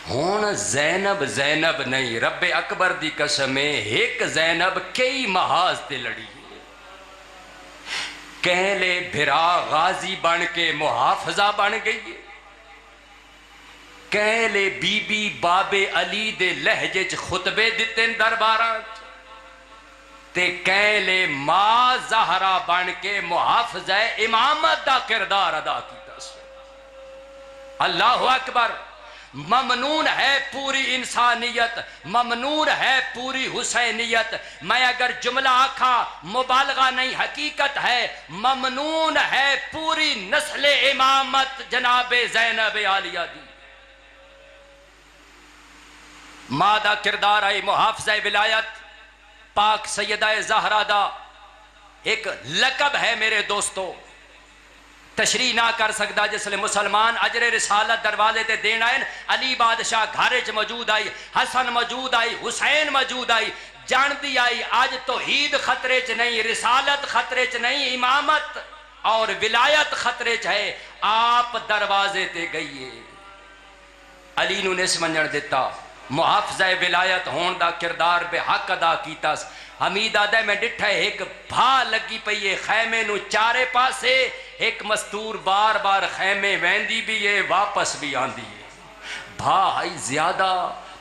ہون زینب زینب نہیں، رب اکبر دی قسم ہے ایک زینب کئی محاذ تے لڑی ہے۔ کہلے بھرا غازی بن کے محافظہ بن گئی ہے، کہلے بی بی بابے علی دے لہجے چ خطبے دیتے درباراں، تے کہلے ماں زہرا بن کے محافظہ امامت دا کردار ادا کیتا سے۔ اللہ اکبر۔ ممنون ہے پوری انسانیت، ممنون ہے پوری حسینیت۔ میں اگر جملہ آکھا مبالغہ نہیں حقیقت ہے، ممنون ہے پوری نسل امامت جناب زینب عالیہ دی۔ ماں دا کردار آئی محافظہ ولایت، پاک سیدہ زہرا دا ایک لقب ہے میرے دوستو، تشریح نہ کر سکتا جس لئے مسلمان اجر رسالت دروازے تے دین آئے، علی بادشاہ گھارج موجود آئی، حسن موجود آئی، حسین موجود آئی، جان دی آئی آج توحید خطرے چ نہیں، رسالت خطرے چ نہیں، امامت اور ولایت خطرے چ ہے، آپ دروازے تے گئیے۔ علی نو نے سمجھن دیتا، محافظہ ولایت ہون دا کردار بے حق ادا کیتا۔ حمید آدھے میں ڈٹھا ایک بھا لگی پئیے خیمے نو چارے پاسے، ایک مستور بار بار خیمے ویندی بھی ہے واپس بھی آندی ہے۔ بھا آئی زیادہ،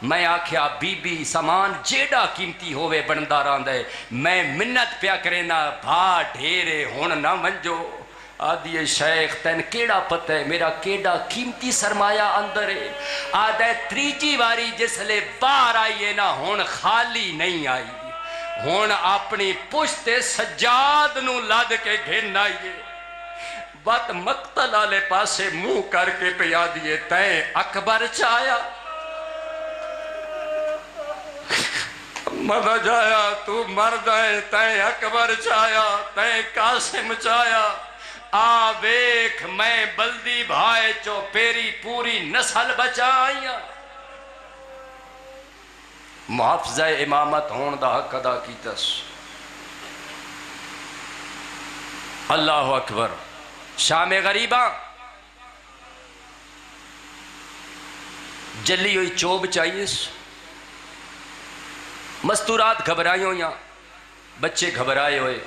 میں آکھیا بی بی سامان جیڑا قیمتی ہوئے بندار آندے، میں منت پیا کرینا بھا ڈھیرے ہون نہ منجو۔ آدھے شیخ تین کیڑا پتہ ہے میرا کیڑا قیمتی سرمایہ اندر ہے۔ آدھے تریجی واری جس لے باہر آئیے نا ہون خالی نہیں آئی، ہون اپنی پشت سجاد نو لد کے گھن آئیے۔ بات مقتل آلے پاسے منہ کر کے پیا دیے، تین اکبر چایا مدہ جایا تو مرد ہے، تین اکبر چایا، تین قاسم چایا، آ بیک میں بلدی بھائے چو پیری پوری نسل بچائیاں۔ محافظہ امامت ہون دا حق ادا کیتا۔ اللہ اکبر۔ شام غریباں جلی ہوئی چوب چاہیے، مستورات گھبرائی ہوئی، بچے گھبرائے ہوئے،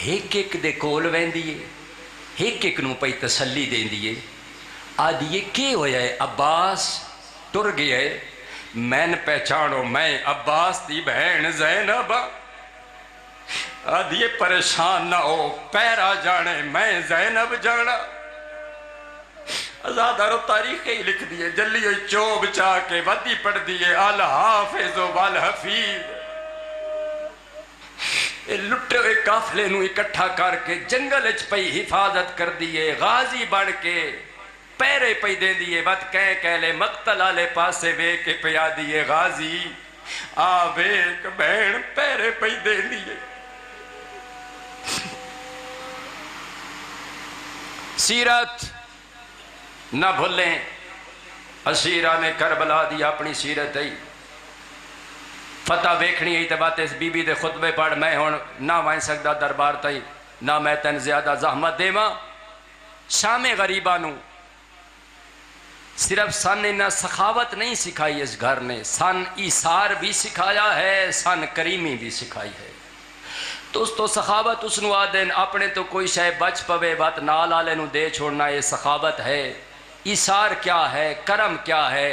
ایک ایک دے کول ویندی ہے، ایک ایک نو پئی تسلی دیندی ہے، آدھی کی ہویا ہے؟ عباس ٹر گیا ہے، میں نے پہچانو میں عباس دی بہن زینب، آدھی پریشان نہ ہو، پیرا جانے میں زینب جانا۔ ازادارو تاریخ ہی لکھ دیئے، جلی ہوئی چوب چاہ کے ودی پڑھ دیئے، الحافظ والحفیظ، لٹے ہوئے قافلے نو اکٹھا کر کے جنگل اچ پئی حفاظت کر دیئے، غازی بن کے پیرے پئی دے دیئے، بات کہیں کہلے مقتل آلے پاسے وے کے پیا دیئے، غازی آویک بہن پیرے پئی دے دیئے۔ سیرت نہ بھولیں، اسیرہ نے کربلا دی اپنی سیرت ہے، فتح ویکھنی ہے تے بات اس بی بی دے خطبے پڑھ، میں ہون نہ وائن سکتا دربار تائی، نہ میں تن زیادہ زحمت دے ماں۔ شام غریبانو صرف سن نے سخاوت نہیں سکھائی اس گھر نے، سن ایثار بھی سکھایا ہے، سن کریمی بھی سکھائی ہے۔ تو سخاوت اس نو آدن اپنے تو کوئی شے بچ پوے بات نال آلے نو دے چھوڑنا، یہ سخاوت ہے۔ ایثار کیا ہے، کرم کیا ہے؟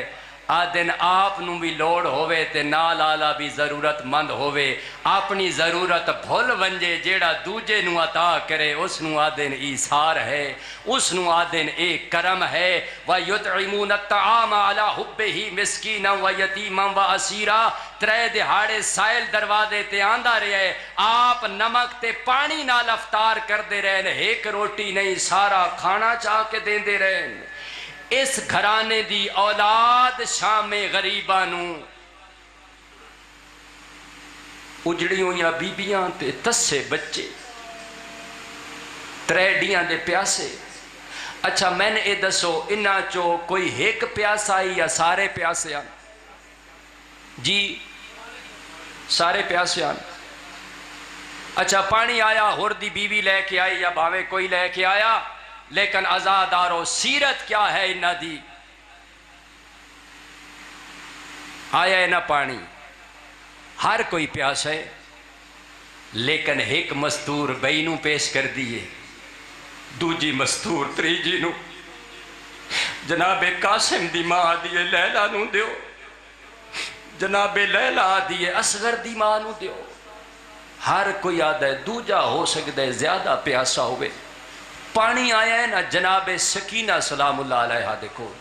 آدن آپ نو بھی لوڑ ہوئے تے نال آلہ بھی ضرورت مند ہوئے، اپنی ضرورت بھول ونجے جیڑا دوجے نو عطا کرے، اس نو آدن ایثار ہے، اس نو آدن ایک کرم ہے۔ وَيُطْعِمُونَ الطَّعَامَ عَلَى حُبِّهِ مِسْكِينًا وَيَتِيمًا وَأَسِيرًا، ترے دہاڑے سائل دروازے تے آندہ رہے، آپ نمک تے پانی نال افطار کر دے رہے، ایک روٹی نہیں سارا کھانا چاہ کے دیں دے رہے۔ اس گھرانے دی اولاد شام غریبانو اجڑیوں یا بیبیاں تے تسے بچے، تریڈیاں دے پیاسے۔ اچھا میں نے اے دسو انہا چو کوئی ایک پیاسا ہی یا سارے پیاسے آن؟ جی سارے پیاسے آن۔ اچھا پانی آیا ہور دی بیوی لے کے آئی یا بھاوے کوئی لے کے آیا، لیکن ازادارو سیرت کیا ہے انہا دی؟ آیا ہے نہ پانی، ہر کوئی پیاس ہے، لیکن ایک مستور بینو پیش کر دیئے، دوجی مستور تریجی نو، جناب قاسم دی ماں دیئے لیلہ نو دیو، جناب لیلہ دیئے اصغر دی ماں نو دیو، ہر کوئی آدھا ہے، دوجا ہو سکتا ہے زیادہ پیاسا ہوئے۔ پانی آیا ہے نا جناب سکینہ سلام اللہ علیہ دیکھو،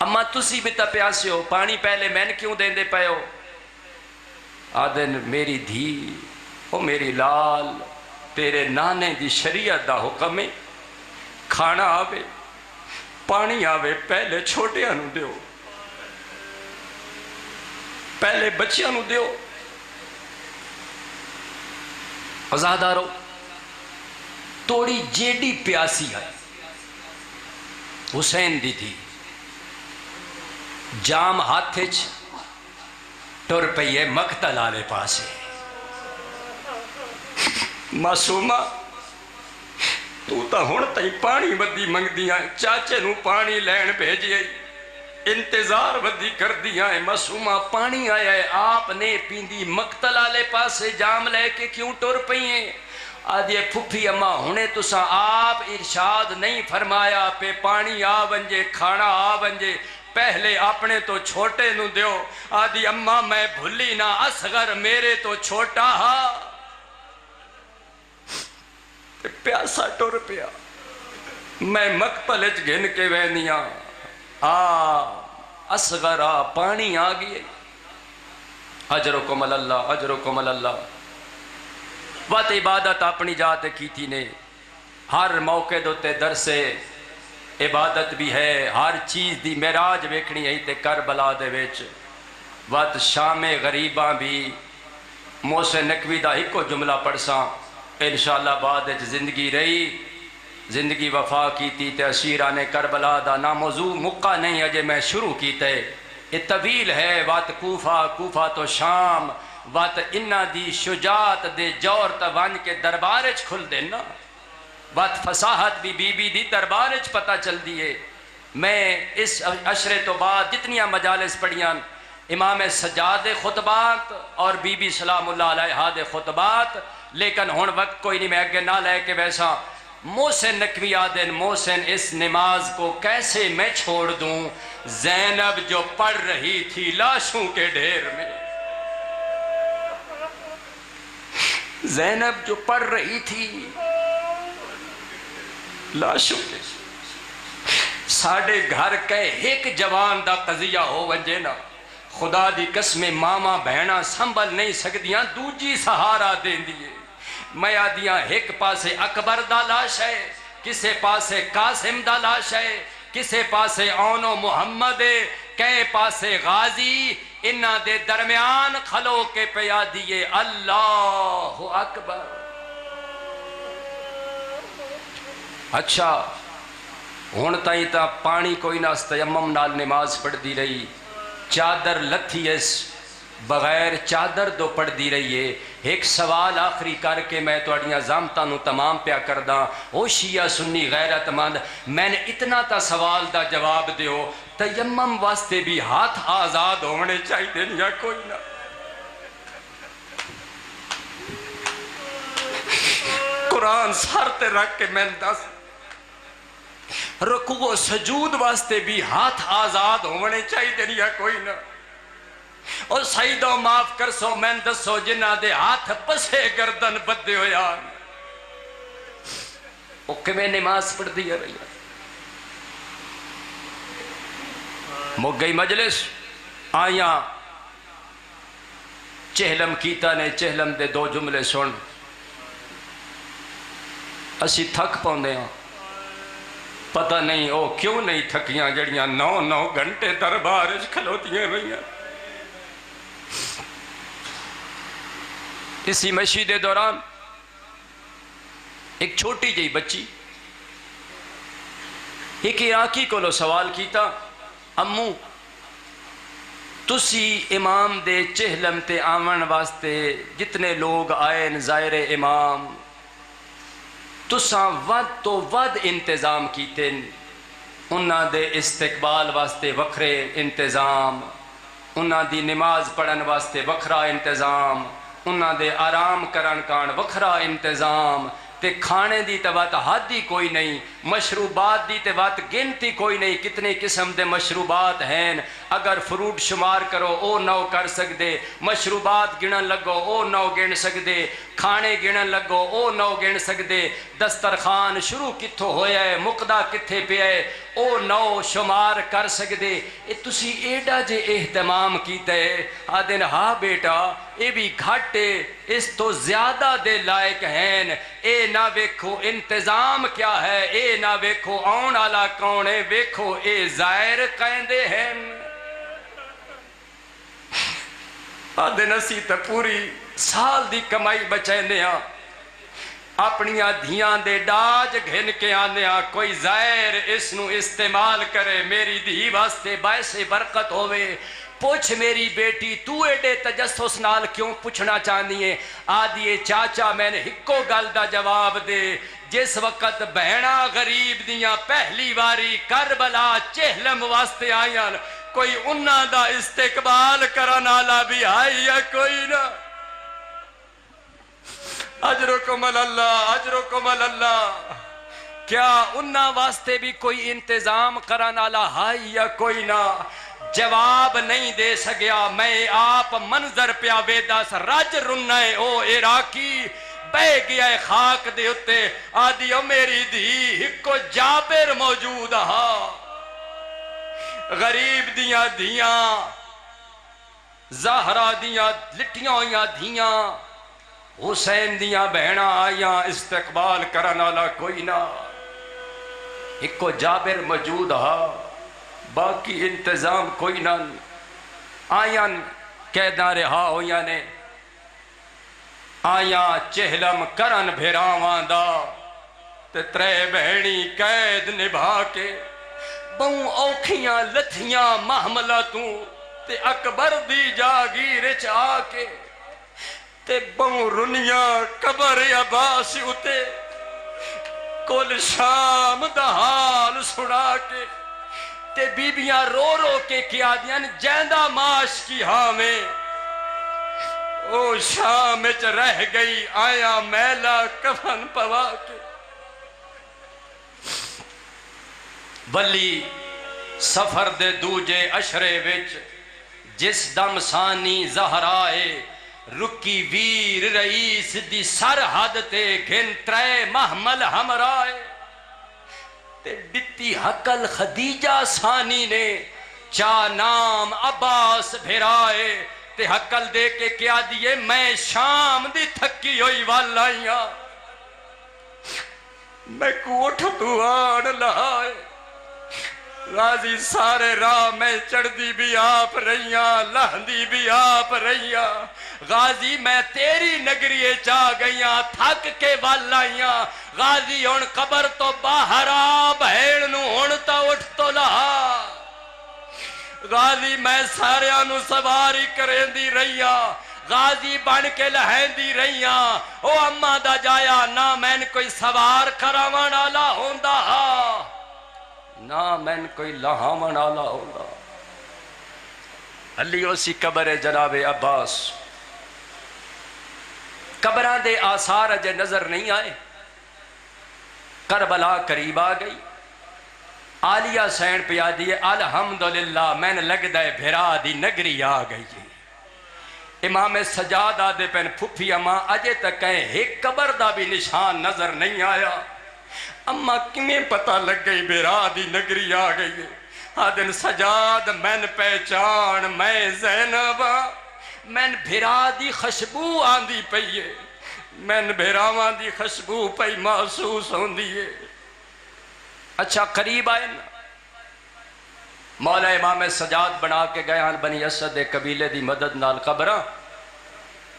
اما تسی بھی تا پیاسے ہو، پانی پہلے میں نے کیوں دیں دے پائے ہو؟ آدھن میری دھی او میری لال، تیرے نانے دی شریعت دا حکم ہے، کھانا آوے پانی آوے پہلے چھوٹے انو دیو، پہلے بچیاں نو دیو۔ ازادارو توڑی جیڈی پیاسی ہے، حسین دی تھی، جام ہاتھچ ٹر پئیے مقتل آلے پاسے، معصومہ تو تا ہون تائی پانی ودی منگ دیا، چاچے نو پانی لین بھیجئے، انتظار ودی کر دیا ہے، معصومہ پانی آیا ہے، آپ نے پیندی مقتل آلے پاسے جام لے کے کیوں ٹر پئیے؟ آدھے پھپھی اماں ہونے تو سا آپ ارشاد نہیں فرمایا پہ پانی آ ونجے کھانا آ ونجے پہلے اپنے تو چھوٹے نو دیو۔ آدھی اماں میں بھلی نہ اصغر میرے تو چھوٹا ہا، پیاسا ٹر پیا، میں مقتلج گھن کے وینیاں، اصغر پانی آ گئی، اجرکم اللہ اجرکم اللہ۔ وقت عبادت اپنی جاتے کی تھی نے، ہر موقع دوتے درسے عبادت بھی ہے، ہر چیز دی معراج ویکھنی ہے تے کربلا دے ویچ۔ وقت شام غریباں بھی محسن نقوی دا ایک کو جملہ پڑھساں، انشاءاللہ بعد زندگی رہی، زندگی وفا کی تھی تے اسیران کربلا دا نا موضوع مکہ نہیں اجے میں شروع کیتے، یہ طویل ہے۔ وقت کوفہ تو شام، وقت انہ دی شجاعت دے جور توان کے دربارج کھل دینا، وقت فصاحت بھی بی بی دی دربارج پتہ چل دیئے۔ میں اس عشرے تو بعد جتنیاں مجالس پڑھیاں امام سجاد دے خطبات اور بی بی سلام اللہ علیہا دے خطبات، لیکن ہن وقت کوئی نہیں، میں اگے نہ لے کے ویسا محسن نقوی آدن محسن اس نماز کو کیسے میں چھوڑ دوں، زینب جو پڑھ رہی تھی لاشوں کے ڈھیر میں، زینب جو پڑھ رہی تھی لاشوں کے، ساڑھے گھر کے ایک جوان دا قضیہ ہو ونجے نا، خدا دی قسم ماما بہنا سنبھل نہیں سکدیاں، دوجی سہارا دین دیئے، میں آدیاں ایک پاسے اکبر دا لاش ہے، کسے پاسے قاسم دا لاش ہے، کسے پاسے اونو محمد ہے، کئے پاسے غازی، انہاں دے درمیان کھلو کے پیا دیئے اللہ اکبر۔ اچھا ہون تائیں تا پانی کوئی نہ تیمم نال نماز پڑھ دی رہی، چادر لتھی اس بغیر چادر دو پڑھ دی رہی ہے۔ ایک سوال آخری کر کے میں توڑیاں زامتہ نو تمام پیا کرداں، او شیعہ سنی غیرت مند، میں نے اتنا تا سوال دا جواب دیو، تیمم واسطے بھی ہاتھ آزاد ہونے چاہی دیں یا کوئی نہ؟ قرآن سارتے رکھ کے میں دس، رکوع و سجود واسطے بھی ہاتھ آزاد ہونے چاہی دیں یا کوئی نہ؟ اور سعیدوں معاف کر سو میں دسو جنہ دے ہاتھ پسے گردن بدے ہو یار، وہ کمیں نماز پڑھ دیا رہی ہے؟ مک گئی مجلس، آیاں چہلم کیتا نے، چہلم دے دو جملے سن، اسی تھک پاؤندے ہیں، پتہ نہیں او کیوں نہیں تھکیاں جڑیاں 9 گھنٹے دربار کھلوتیاں رہیاں۔ اسی مشی دے دوران ایک چھوٹی جئی بچی ایک عراقی کو لو سوال کیتا، امو تسی امام دے چہلم تے آمن واسطے جتنے لوگ آئے زائر امام، تساں ود تو ود انتظام کیتے، انہاں دے استقبال واسطے وکھرے انتظام، انہاں دی نماز پڑھن واسطے وکھرا انتظام، انہاں دے آرام کرن کان وکھرا انتظام، تے کھانے دی تے وقت حد ہی کوئی نہیں، مشروبات دی تے وقت گنتی کوئی نہیں، کتنے قسم دے مشروبات ہیں، اگر فروٹ شمار کرو او 9 کر سکدے، مشروبات گنن لگو او 9 گن سکدے، کھانے گنن لگو او 9 گن سکدے، دسترخوان شروع کتھوں ہویا ہے مقدہ کتھے پہ ہے او 9 شمار کر سکدے۔ اے تسی ایڈا جے اہتمام کیتا ہے، آدھن ہاں بیٹا اے بھی گھاٹے اس تو زیادہ دے لائق ہیں، اے نہ ویکھو انتظام کیا ہے، اے نہ ویکھو آن آلا کون ہے، ویکھو اے زائر قیندے ہیں۔ آدھن اسی تا پوری سال دی کمائی بچائیں ہاں، اپنیاں دھیاں دے ڈاج گھن کے آنے ہاں، کوئی زائر اس نو استعمال کرے، میری دھی واسطے باعث برکت ہوئے۔ پوچھ میری بیٹی تو ایڈے تجسس نال کیوں پوچھنا چاہنی ہے؟ آدھیے چاچا میں نے ہکو گل دا جواب دے، جس وقت بہنا غریب دیاں پہلی واری کربلا چہلم واسطے آئیاں، کوئی انہاں دا استقبال کرنالا بھی آئی یا کوئی نہ؟ اجرکم اللہ اجرکم اللہ، کیا انہاں واسطے بھی کوئی انتظام کرنالا آئی یا کوئی نہ؟ جواب نہیں دے سکیا، میں آپ منظر پیا ویدہ سا رج رنائے او عراقی بے گیا ہے خاک دے اتے، آدھیو میری دھی ہکو جابر موجود ہاں، غریب دیاں دھیاں زہرہ دیاں لٹیاں ہویاں دھیاں حسین دیاں بہنا آیاں، استقبال کرنالا کوئی نہ، ہکو جابر موجود ہاں، باقی انتظام کوئی نہ۔ آیاں قیداں رہا ہویاں نے، آیاں چہلم کرن بھیراواں دا، تے 3 بہنی قید نبھا کے بہوں اوکھیاں لتھیاں محملہ توں، تے اکبر دی جاگیر چاہ کے تے بہوں رنیاں قبر عباس اتے، کل شام دا حال سنا کے تے بیبیاں رو رو کے کیا دیاں جیندہ معاش کی ہاں میں او شام وچ رہ گئی آیا میلا کفن پوا کے بلی سفر دے دوجے اشرے وچ جس دم سانی زہرائے رکی ویر رئیس دی سرحد تے گھن ترے محمل ہمرائے تے ڈتی حقل خدیجہ ثانی نے چا نام عباس بھرائے تے حقل دے کے کیا دیے میں شام دی تھکی ہوئی والائیاں میں کوٹھ دوان لائے غازی سارے راہ میں چڑھ دی بھی آپ رہیاں لہندی بھی آپ رہیاں غازی میں تیری نگریے چاہ گئیاں تھک کے والائیاں غازی ہون قبر تو باہر آ بھیڑ نو ہونتا اٹھ تو لہا غازی میں سارے آنو سواری کریں دی رہیاں غازی بن کے لہیں دی رہیاں او اممہ دا جایا نہ میں نے کوئی سوار کراوان آلا ہوندہ نہ میں نے کوئی لہاون آلا ہوندہ علیہ سی قبر جناب عباس قبران دے آثار اجے نظر نہیں آئے کربلا قریب آ گئی عالیہ سین پیا دیئے الحمدللہ میں نے لگ دائے بھرا دی نگری آ گئی امام سجاد آدھے پہن پھپھی اماں اجے تک کہیں ایک قبر دا بھی نشان نظر نہیں آیا اماں کمیں پتہ لگ گئی بھرا دی نگری آ گئی آدھن سجاد میں نے پہچان میں زینبا میں نے بھرا دی خشبو آندھی پئیے میں نے بھراوان دی خشبو پئی محسوس ہوندیے اچھا قریب آئے نا مولا امام سجاد بنا کے گئے ہاں بنی اسد قبیلے دی مدد نال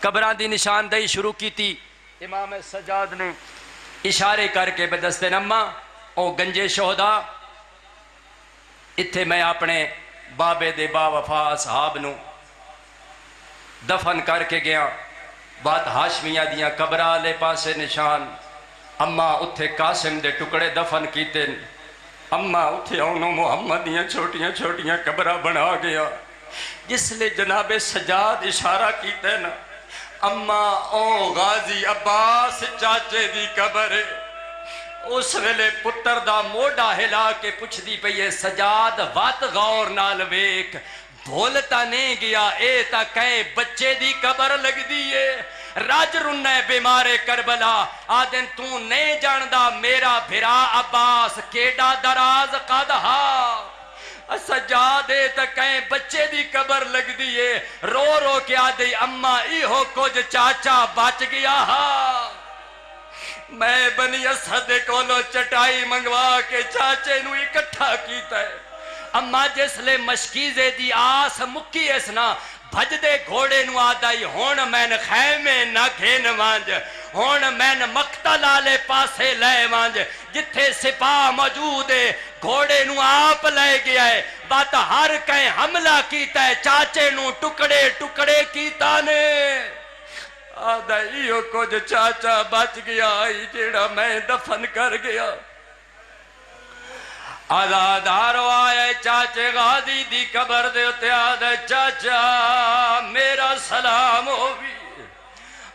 قبران دی نشاندہی شروع کی تھی امام سجاد نے اشارے کر کے بدست نمہ او گنجے شہدہ اتھے میں اپنے بابے دے با وفا اصحاب نو دفن کر کے گیا بات ہاشمیہ دیاں قبرہ لے پاسے نشان اممہ اتھے قاسم دے ٹکڑے دفن کیتے اممہ اتھے اونوں محمد دیاں چھوٹیاں چھوٹیاں قبرہ بنا گیا جس لئے جناب سجاد اشارہ کیتے نا اممہ او غازی عباس چاچے دی قبر ہے اس ویلے پتر دا موڑا ہلا کے پوچھ دی پئیے سجاد وات غور نال ویک بھولتا نہیں گیا اے تا کہیں بچے دی قبر لگ دیئے راج رنہ بیمارے کربلا آدن تو نہیں جاندہ میرا بھرا عباس کیڑا دراز قدہا سجادے تک کہیں بچے دی قبر لگ دیئے رو رو کے آدھے اممہ ایہو کچھ چاچا بچ گیا ہا میں بنی اسد کولو چٹائی منگوا کے چاچے نو اکٹھا کیتا ہے اممہ جس لے مشکیزے دی آس مکی اسنا بھج دے گھوڑے نو آدائی ہون میں نے خیمے نہ گھین وانج ہون میں نے مقتل آلے پاسے لے وانج جتھے سپاہ موجود ہے گھوڑے نو آپ لے گیا ہے بات ہر کہیں حملہ کیتا ہے چاچے نو ٹکڑے ٹکڑے کیتا نے آدھا ایو کچھ چاچا بچ گیا آئی جیڑا میں دفن کر گیا آدھا دارو آئے چاچے غازی دی قبر دے اتے آدھا چاچا میرا سلام ہو بھی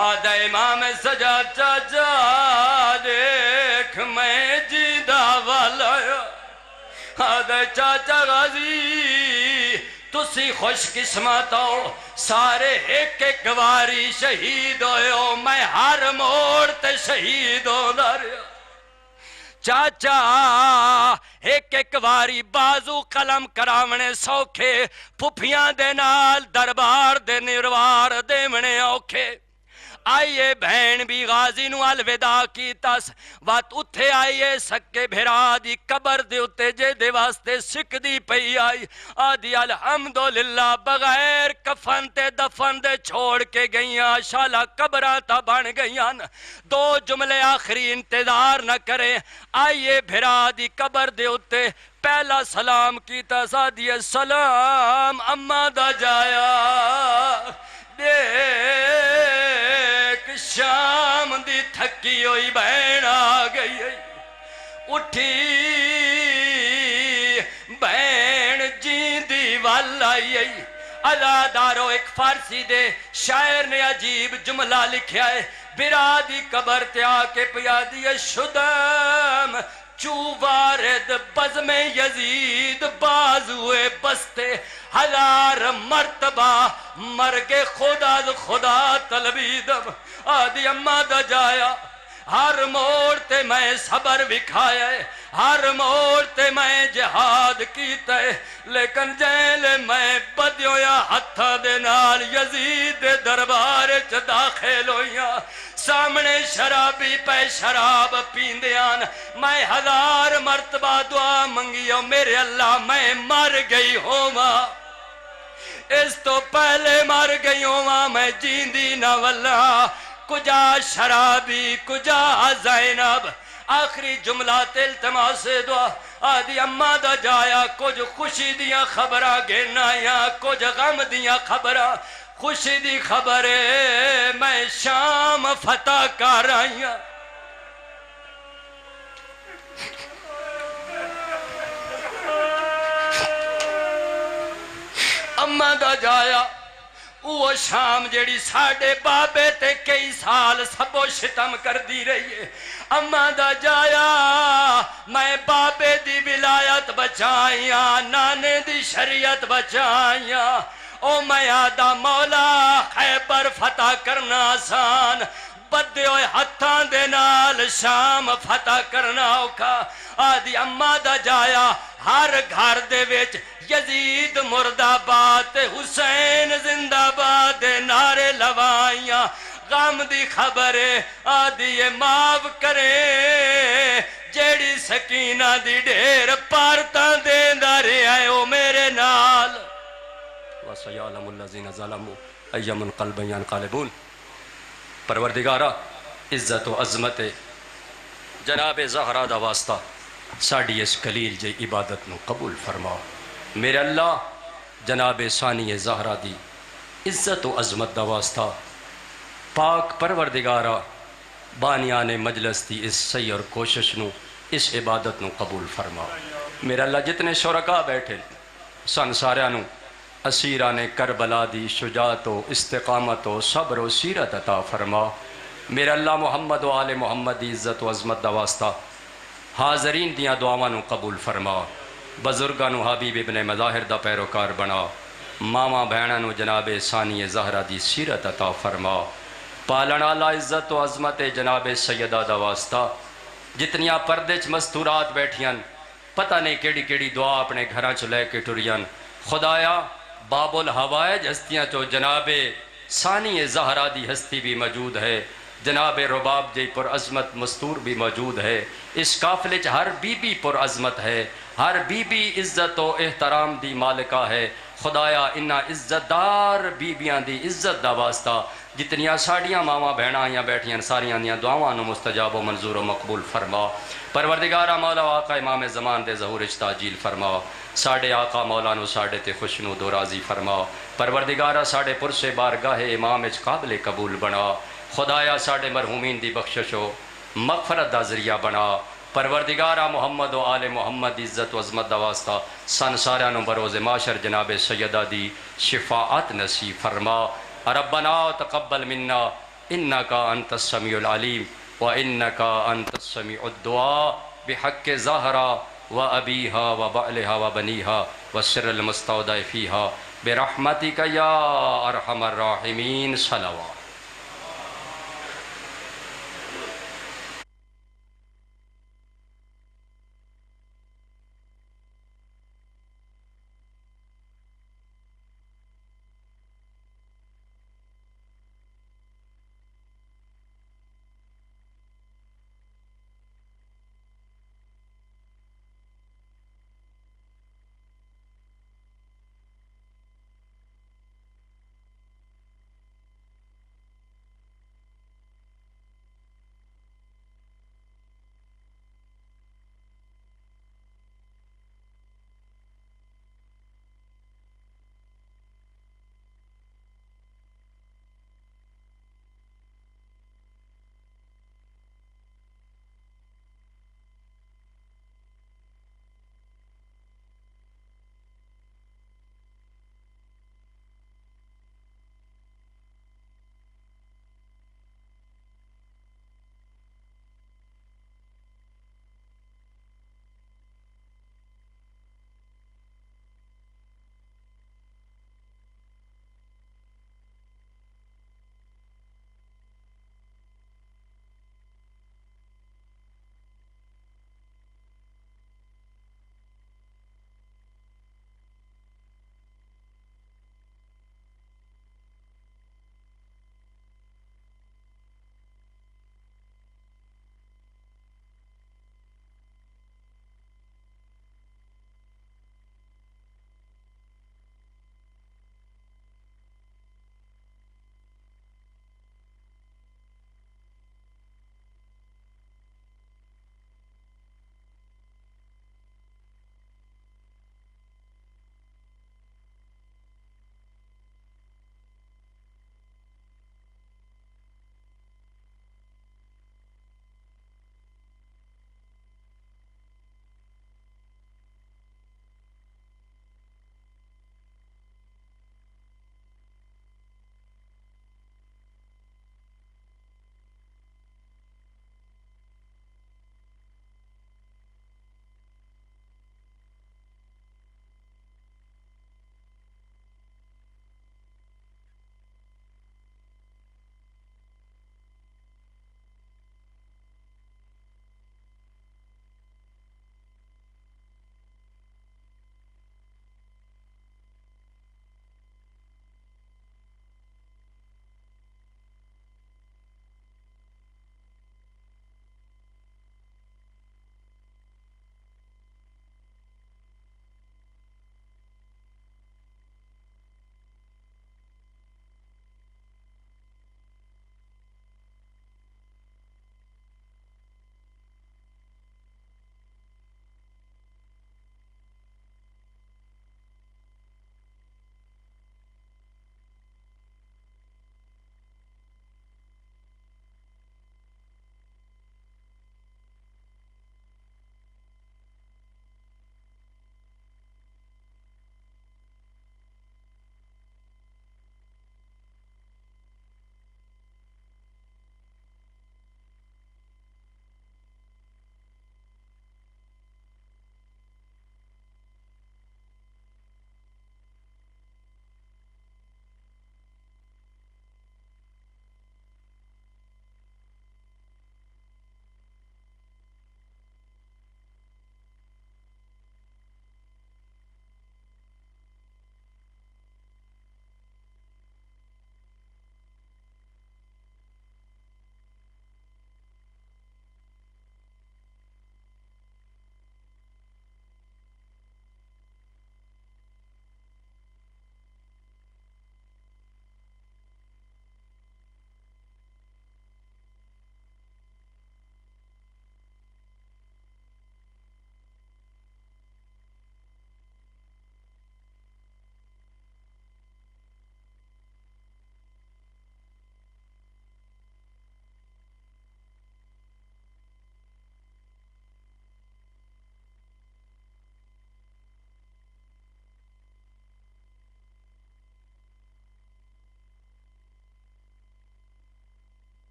آدھا امام سجاد چاچا دیکھ میں جیدہ والا آدھا چاچا غازی تسی خوش قسمت ہو سارے ایک ایک گواری شہید ہوئے ہو میں ہر موڑ تے شہید ہو داریا چاچا ایک ایک واری بازو قلم کراونے سوکھے پھپیاں دے نال دربار دے نروار دے منے اوکھے آئیے بہن بھی غازی نو الوداع کی تس وات اتھے آئیے سکے بھرا دی قبر دے اتے جے دے واسطے سکھ دی پئی آئی آدھی الحمدللہ بغیر کفن تے دفن دے چھوڑ کے گئیاں شالا قبرہ تا بن گئیاں دو جملے آخری انتظار نہ کریں آئیے بھرا دی قبر دے اتے پہلا سلام کی تس آدھی سلام اممہ دا جایا دیکھ شام دی تھکی ہوئی بہن آ گئی اٹھی بہن آئی ہے ازادارو ایک فارسی دے شاعر نے عجیب جملہ لکھیا ہے برادی قبر تے آکے پیادی شدم چو وارد بزم یزید بازوے بستے ہزار مرتبہ مرگ خدا طلبیدم آدھی اماں دا جایا ہر موڑ تے میں صبر وکھایا ہے ہر موڑ تے میں جہاد کیتا ہے لیکن جیل میں بدیو یا ہتھا دے نال یزید دے دربار چ داخل ہویاں سامنے شرابی پہ شراب پیندیاں میں ہزار مرتبہ دعا منگیو میرے اللہ میں مر گئی ہوا اس تو پہلے مر گئی ہوا میں جیندی نہ واللہ کجا شرابی کجا زینب آخری جملہ التماس دعا آدھی اماں دا جایا کچھ خوشی دیاں خبراں گھنا یا کچھ غم دیاں خبراں خوشی دی خبر میں شام فتح کر آئیاں اماں دا جایا وہ شام جیڑی ساڑھے بابے تے کئی سال سبو شتم کر دی رہی ہے اماں دا جایا میں بابے دی ولایت بچائیاں نانے دی شریعت بچائیاں او میں آدھا مولا خیبر فتح کرنا آسان بدے ہوئے ہتھاں دے نال شام فتح کرنا اوکھا آدھی اماں دا جایا ہر گھر دے وچ یزید مردہ باد حسین زندہ باد نعرے لوائیاں غم دی خبر آدھی معاف کرے جیڑی سکینہ دی ڈھیر پارتاں دیندہ رہے آئے او میرے نال وَسَيَعْلَمُ الَّذِينَ ظَلَمُوا أَيَّ مُنْقَلْبٍ يَنْقَلِبُونَ پروردگارہ عزت و عظمت جناب زہرا دا واسطہ ساڑی اس قلیل جے عبادت نو قبول فرما میرے اللہ جناب ثانی زہرا دی عزت و عظمت دا واسطہ پاک پروردگارہ بانیان مجلس دی اس سی اور کوشش نو اس عبادت نو قبول فرما میرے اللہ جتنے شرکا بیٹھے سن ساریانو اسیران کربلا دی شجاعت و استقامت و صبر و سیرت عطا فرما میرے اللہ محمد و آل محمد دی عزت و عظمت دا واسطہ حاضرین دیاں دعاواں قبول فرما بزرگانو حبیب ابن مظاہر دا پیروکار بنا ماما بہنانو جناب ثانی زہرا دی سیرت عطا فرما پالن اعلی عزت و عظمت جناب سیدہ دا واسطہ جتنیاں پردے چ مستورات بیٹھیاں پتہ نہیں کیڑی کیڑی دعا اپنے گھراں چ لے کے ٹریاں خدایا باب الحوائج ہستیاں تو جناب ثانی زہرا دی ہستی بھی موجود ہے جناب رباب جی پر عظمت مستور بھی موجود ہے اس قافلے چ ہر بی بی پر عظمت ہے ہر بی بی عزت و احترام دی مالکہ ہے خدایا انہا عزت دار بیبیاں دی عزت دا واسطہ جتنیاں ساڑیاں ماما بہناں آئیاں بیٹھیاں ساریاں دیاں دعاواں نو مستجاب و منظور و مقبول فرما پروردگارہ مولا آقا امام زمان دے ظہور تاجیل فرما ساڑھے آقا مولا نو ساڑھے تے خوشنو دو راضی فرما پروردگارہ ساڑھے پرسے بارگاہ امام اچ قابل قبول بنا خدایا ساڑھے مرحومین دی بخششو مغفرت دا ذریعہ بنا پروردگارہ محمد و آل محمد عزت و عظمت دا واسطہ سن ساریانو بروز معاشر جناب سیدہ دی شفاعت نصیب فرما ربنا تقبل منا انکا انت السمیع العلیم و انکا انت السمیع الدعاء بحق زہرا و ابیہا و بعلہا و بنیہا و سر المستودع فیہا برحمتک یا ارحم الراحمین صلوات